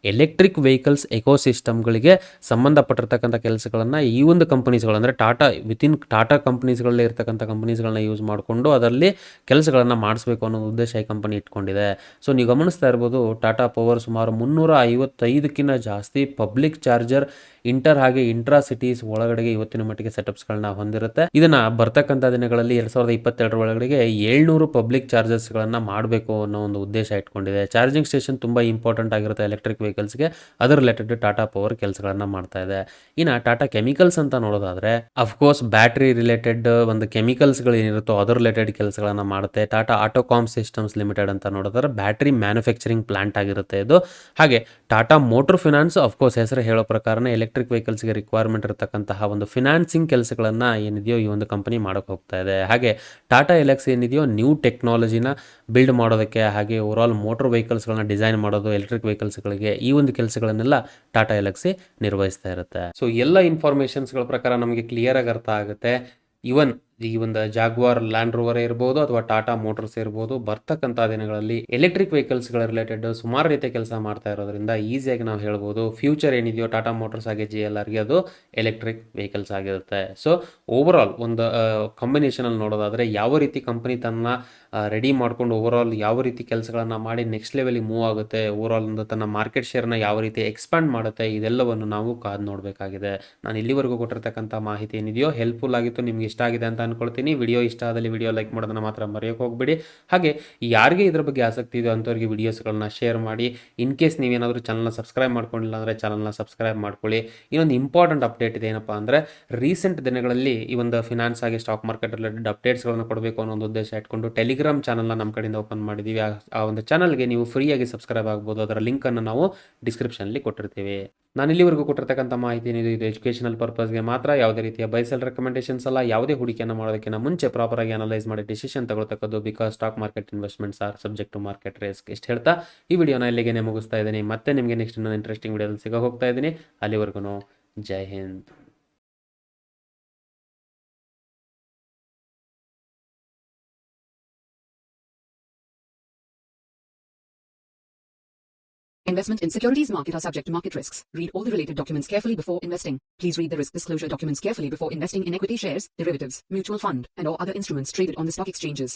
ಎಲೆಕ್ಟ್ರಿಕ್ ವೆಹಿಕಲ್ಸ್ ಎಕೋಸಿಸ್ಟಮ್ಗಳಿಗೆ ಸಂಬಂಧಪಟ್ಟಿರ್ತಕ್ಕಂಥ ಕೆಲಸಗಳನ್ನ ಈ ಒಂದು ಕಂಪನೀಸ್ಗಳು ಅಂದರೆ ಟಾಟಾ ಕಂಪನೀಸ್ಗಳಲ್ಲೇ ಇರ್ತಕ್ಕಂಥ ಕಂಪನೀಸ್ಗಳನ್ನ ಯೂಸ್ ಮಾಡಿಕೊಂಡು ಅದರಲ್ಲಿ ಕೆಲಸಗಳನ್ನ ಮಾಡಿಸ್ಬೇಕು ಅನ್ನೋ ಉದ್ದೇಶ ಈ ಕಂಪನಿ ಇಟ್ಕೊಂಡಿದೆ. ಸೊ ನೀವು ಗಮನಿಸ್ತಾ ಇರ್ಬೋದು ಟಾಟಾ ಪವರ್ ಸುಮಾರು 355ಕ್ಕಿಂತ ಜಾಸ್ತಿ ಪಬ್ಲಿಕ್ ಚಾರ್ಜರ್ ಇಂಟರ್ ಹಾಗೆ ಇಂಟ್ರಾ ಸಿಟೀಸ್ ಒಳಗಡೆಗೆ ಇವತ್ತಿನ ಮಟ್ಟಿಗೆ ಸೆಟಪ್ಸ್ಗಳನ್ನ ಹೊಂದಿರುತ್ತೆ. ಇದನ್ನ ಬರ್ತಕ್ಕಂಥ ದಿನಗಳಲ್ಲಿ 2022 ಒಳಗಡೆಗೆ 700 ಪಬ್ಲಿಕ್ ಚಾರ್ಜರ್ಸ್ಗಳನ್ನ ಮಾಡಬೇಕು ಅನ್ನೋ ಒಂದು ಉದ್ದೇಶ ಇಟ್ಕೊಂಡಿದೆ. ಚಾರ್ಜಿಂಗ್ ಸ್ಟೇಷನ್ ತುಂಬಾ ಇಂಪಾರ್ಟೆಂಟ್ ಆಗಿರುತ್ತೆ ಎಲೆಕ್ಟ್ರಿಕ್ ವೆಹಿಕಲ್ಸ್ಗೆ. ಅದರ ರಿಲೇಟೆಡ್ ಟಾಟಾ ಪವರ್ ಕೆಲಸಗಳನ್ನ ಮಾಡ್ತಾ ಇದೆ. ಇನ್ನು ಟಾಟಾ ಕೆಮಿಕಲ್ಸ್ ಅಂತ ನೋಡೋದಾದ್ರೆ ಅಫ್ಕೋರ್ಸ್ ಬ್ಯಾಟ್ರಿ ರಿಲೇಟೆಡ್ ಒಂದು ಕೆಮಿಕಲ್ಸ್ಗಳು ಏನಿರುತ್ತೋ ಅದರ ರಿಲೇಟೆಡ್ ಕೆಲಸಗಳನ್ನ ಮಾಡ್ತಾ ಮತ್ತು ಟಾಟಾ ಆಟೋಕಾಮ್ ಸಿಸ್ಟಮ್ಸ್ ಲಿಮಿಟೆಡ್ ಅಂತ ನೋಡಿದ್ರೆ ಬ್ಯಾಟ್ರಿ ಮ್ಯಾನುಫ್ಯಾಕ್ಚರಿಂಗ್ ಪ್ಲಾಂಟ್ ಆಗಿರುತ್ತೆ ಇದು. ಹಾಗೆ ಟಾಟಾ ಮೋಟರ್ ಫಿನಾನ್ಸ್ ಅಫ್ಕೋರ್ಸ್ ಹೆಸರು ಹೇಳೋ ಪ್ರಕಾರನೇ ಎಲೆಕ್ಟ್ರಿಕ್ ವೆಹಿಕಲ್ಸ್ಗೆ ರಿಕ್ವೈರ್ಮೆಂಟ್ ಇರತಕ್ಕಂತಹ ಒಂದು ಫಿನಾನ್ಸಿಂಗ್ ಕೆಲಸಗಳನ್ನು ಏನಿದೆಯೋ ಈ ಒಂದು ಕಂಪನಿ ಮಾಡೋಕ್ಕೆ ಹೋಗ್ತಾ ಇದೆ. ಹಾಗೆ ಟಾಟಾ ಎಲೆಕ್ಸ್ ಏನಿದೆಯೋ ನ್ಯೂ ಟೆಕ್ನಾಲಜಿನ ಬಿಲ್ಡ್ ಮಾಡೋದಕ್ಕೆ, ಹಾಗೆ ಓವರಾಲ್ ಮೋಟರ್ ವೆಹಿಕಲ್ಸ್ಗಳನ್ನ ಡಿಸೈನ್ ಮಾಡೋದು ಎಲೆಕ್ಟ್ರಿಕ್ ವೆಹಿಕಲ್ಸ್ಗಳಿಗೆ, ಈ ಒಂದು ಕೆಲಸಗಳನ್ನೆಲ್ಲ ಟಾಟಾ ಎಲೆಕ್ಸಿ ನಿರ್ವಹಿಸ್ತಾ ಇರುತ್ತೆ. ಸೊ ಎಲ್ಲ ಇನ್ಫಾರ್ಮೇಷನ್ಸ್ಗಳ ಪ್ರಕಾರ ನಮಗೆ ಕ್ಲಿಯರ್ ಆಗಿ ಅರ್ಥ ಆಗುತ್ತೆ. ಇವನ್ ಈ ಒಂದು ಜಾಗ್ವಾರ್ ಲ್ಯಾಂಡ್ ರೋವರ್ ಇರ್ಬೋದು ಅಥವಾ ಟಾಟಾ ಮೋಟರ್ಸ್ ಇರ್ಬೋದು, ಬರ್ತಕ್ಕಂಥ ದಿನಗಳಲ್ಲಿ ಎಲೆಕ್ಟ್ರಿಕ್ ವೆಹಿಕಲ್ಸ್ಗಳ ರಿಲೇಟೆಡ್ ಸುಮಾರು ರೀತಿಯ ಕೆಲಸ ಮಾಡ್ತಾ ಇರೋದ್ರಿಂದ ಈಸಿಯಾಗಿ ನಾವು ಹೇಳ್ಬೋದು ಫ್ಯೂಚರ್ ಏನಿದೆಯೋ ಟಾಟಾ ಮೋಟರ್ಸ್ ಹಾಗೆ JLRಗೆ ಅದು ಎಲೆಕ್ಟ್ರಿಕ್ ವೆಹಿಕಲ್ಸ್ ಆಗಿರುತ್ತೆ. ಸೊ ಓವರಾಲ್ ಒಂದು ಕಾಂಬಿನೇಷನಲ್ಲಿ ನೋಡೋದಾದರೆ ಯಾವ ರೀತಿ ಕಂಪನಿ ತನ್ನ ರೆಡಿ ಮಾಡ್ಕೊಂಡು ಓವರಾಲ್ ಯಾವ ರೀತಿ ಕೆಲಸಗಳನ್ನು ಮಾಡಿ ನೆಕ್ಸ್ಟ್ ಲೆವೆಲಿಗೆ ಮೂವ್ ಆಗುತ್ತೆ, ಓವರಾಲ್ ಒಂದು ತನ್ನ ಮಾರ್ಕೆಟ್ ಶೇರ್ನ ಯಾವ ರೀತಿ ಎಕ್ಸ್ಪ್ಯಾಂಡ್ ಮಾಡುತ್ತೆ, ಇದೆಲ್ಲವನ್ನು ನಾವು ಕಾದು ನೋಡಬೇಕಾಗಿದೆ. ನಾನು ಇಲ್ಲಿವರೆಗೂ ಕೊಟ್ಟಿರ್ತಕ್ಕಂಥ ಮಾಹಿತಿ ಏನಿದೆಯೋ ಹೆಲ್ಪ್ಫುಲ್ ಆಗಿತ್ತು, ನಿಮ್ಗೆ ಇಷ್ಟ ಆಗಿದೆ ಅಂತ ಅನ್ಕೊಳ್ತೀನಿ. ವಿಡಿಯೋ ಇಷ್ಟ ಆದಲ್ಲಿ ವಿಡಿಯೋ ಲೈಕ್ ಮಾಡೋದನ್ನ ಮಾತ್ರ ಮರೆಯೋಕೆ ಹೋಗ್ಬೇಡಿ. ಹಾಗೆ ಯಾರಿಗೆ ಇದ್ರ ಬಗ್ಗೆ ಆಸಕ್ತಿ ಇದೆ ಅಂಥವ್ರಿಗೆ ವಿಡಿಯೋಸ್ಗಳನ್ನ ಶೇರ್ ಮಾಡಿ. ಇನ್ ಕೇಸ್ ನೀವೇನಾದರೂ ಚಾನಲ್ನ ಸಬ್ಸ್ಕ್ರೈಬ್ ಮಾಡ್ಕೊಂಡಿಲ್ಲ ಅಂದರೆ ಚಾನಲ್ನ ಸಬ್ಸ್ಕ್ರೈಬ್ ಮಾಡ್ಕೊಳ್ಳಿ. ಇನ್ನೊಂದು ಇಂಪಾರ್ಟೆಂಟ್ ಅಪ್ಡೇಟ್ ಇದೆ, ಏನಪ್ಪ ಅಂದರೆ ರೀಸೆಂಟ್ ದಿನಗಳಲ್ಲಿ ಈ ಒಂದು ಫಿನಾನ್ಸ್ ಹಾಗೆ ಸ್ಟಾಕ್ ಮಾರ್ಕೆಟ್ ರಿಲೇಟೆಡ್ ಅಪ್ಡೇಟ್ಸ್ಗಳನ್ನು ಕೊಡಬೇಕು ಅನ್ನೋ ಒಂದು ಉದ್ದೇಶ ಇಟ್ಕೊಂಡು ಟೆಲಿಗ್ರಾಮ್ ಚಾನಲ್ನ ನಮ್ಮ ಕಡೆಯಿಂದ ಓಪನ್ ಮಾಡಿದ್ದೀವಿ. ಆ ಒಂದು ಚಾನಲ್ಗೆ ನೀವು ಫ್ರೀಯಾಗಿ ಸಬ್ಸ್ಕ್ರೈಬ್ ಆಗ್ಬೋದು. ಅದರ ಲಿಂಕನ್ನು ನಾವು ಡಿಸ್ಕ್ರಿಪ್ಷನಲ್ಲಿ ಕೊಟ್ಟಿರ್ತೀವಿ. ನಾನು ಇಲ್ಲಿವರೆಗೂ ಕೊಟ್ಟಿರ್ತಕ್ಕಂಥ ಮಾಹಿತಿ ಏನಿದೆ ಇದು ಎಜುಕೇಷನಲ್ ಪರ್ಪಸ್ಗೆ ಮಾತ್ರ, ಯಾವುದೇ ರೀತಿಯ ಬೈಸೆಲ್ ರೆಕಮೆಂಡೇಷನ್ಸ್ ಅಲ್ಲ. ಯಾವುದೇ ಹೂಡಿಕೆಯನ್ನು ಮಾಡೋದಕ್ಕಿಂತ ಮುಂಚೆ ಪ್ರಾಪರಾಗಿ ಅನಲೈಸ್ ಮಾಡಿ ಡಿಸಿಷನ್ ತಗೊಳ್ತಕ್ಕದ್ದು. Because stock market investments are subject to market risk. ಇಷ್ಟು ಹೇಳ್ತಾ ಈ ವಿಡಿಯೋನ ಇಲ್ಲಿಗೆ ಮುಗಿಸ್ತಾ ಇದ್ದೀನಿ. ಮತ್ತೆ ನಿಮಗೆ ನೆಕ್ಸ್ಟ್ ಇನ್ನೊಂದು ಇಂಟ್ರೆಸ್ಟಿಂಗ್ ವಿಡಿಯೋದಲ್ಲಿ ಸಿಗ ಹೋಗ್ತಾ ಇದ್ದೀನಿ. ಅಲ್ಲಿವರೆಗೂ ಜೈ Hind. Investment in securities market are subject to market risks. Read all the related documents carefully before investing. Please read the risk disclosure documents carefully before investing in equity shares, derivatives, mutual fund, and or other instruments traded on the stock exchanges.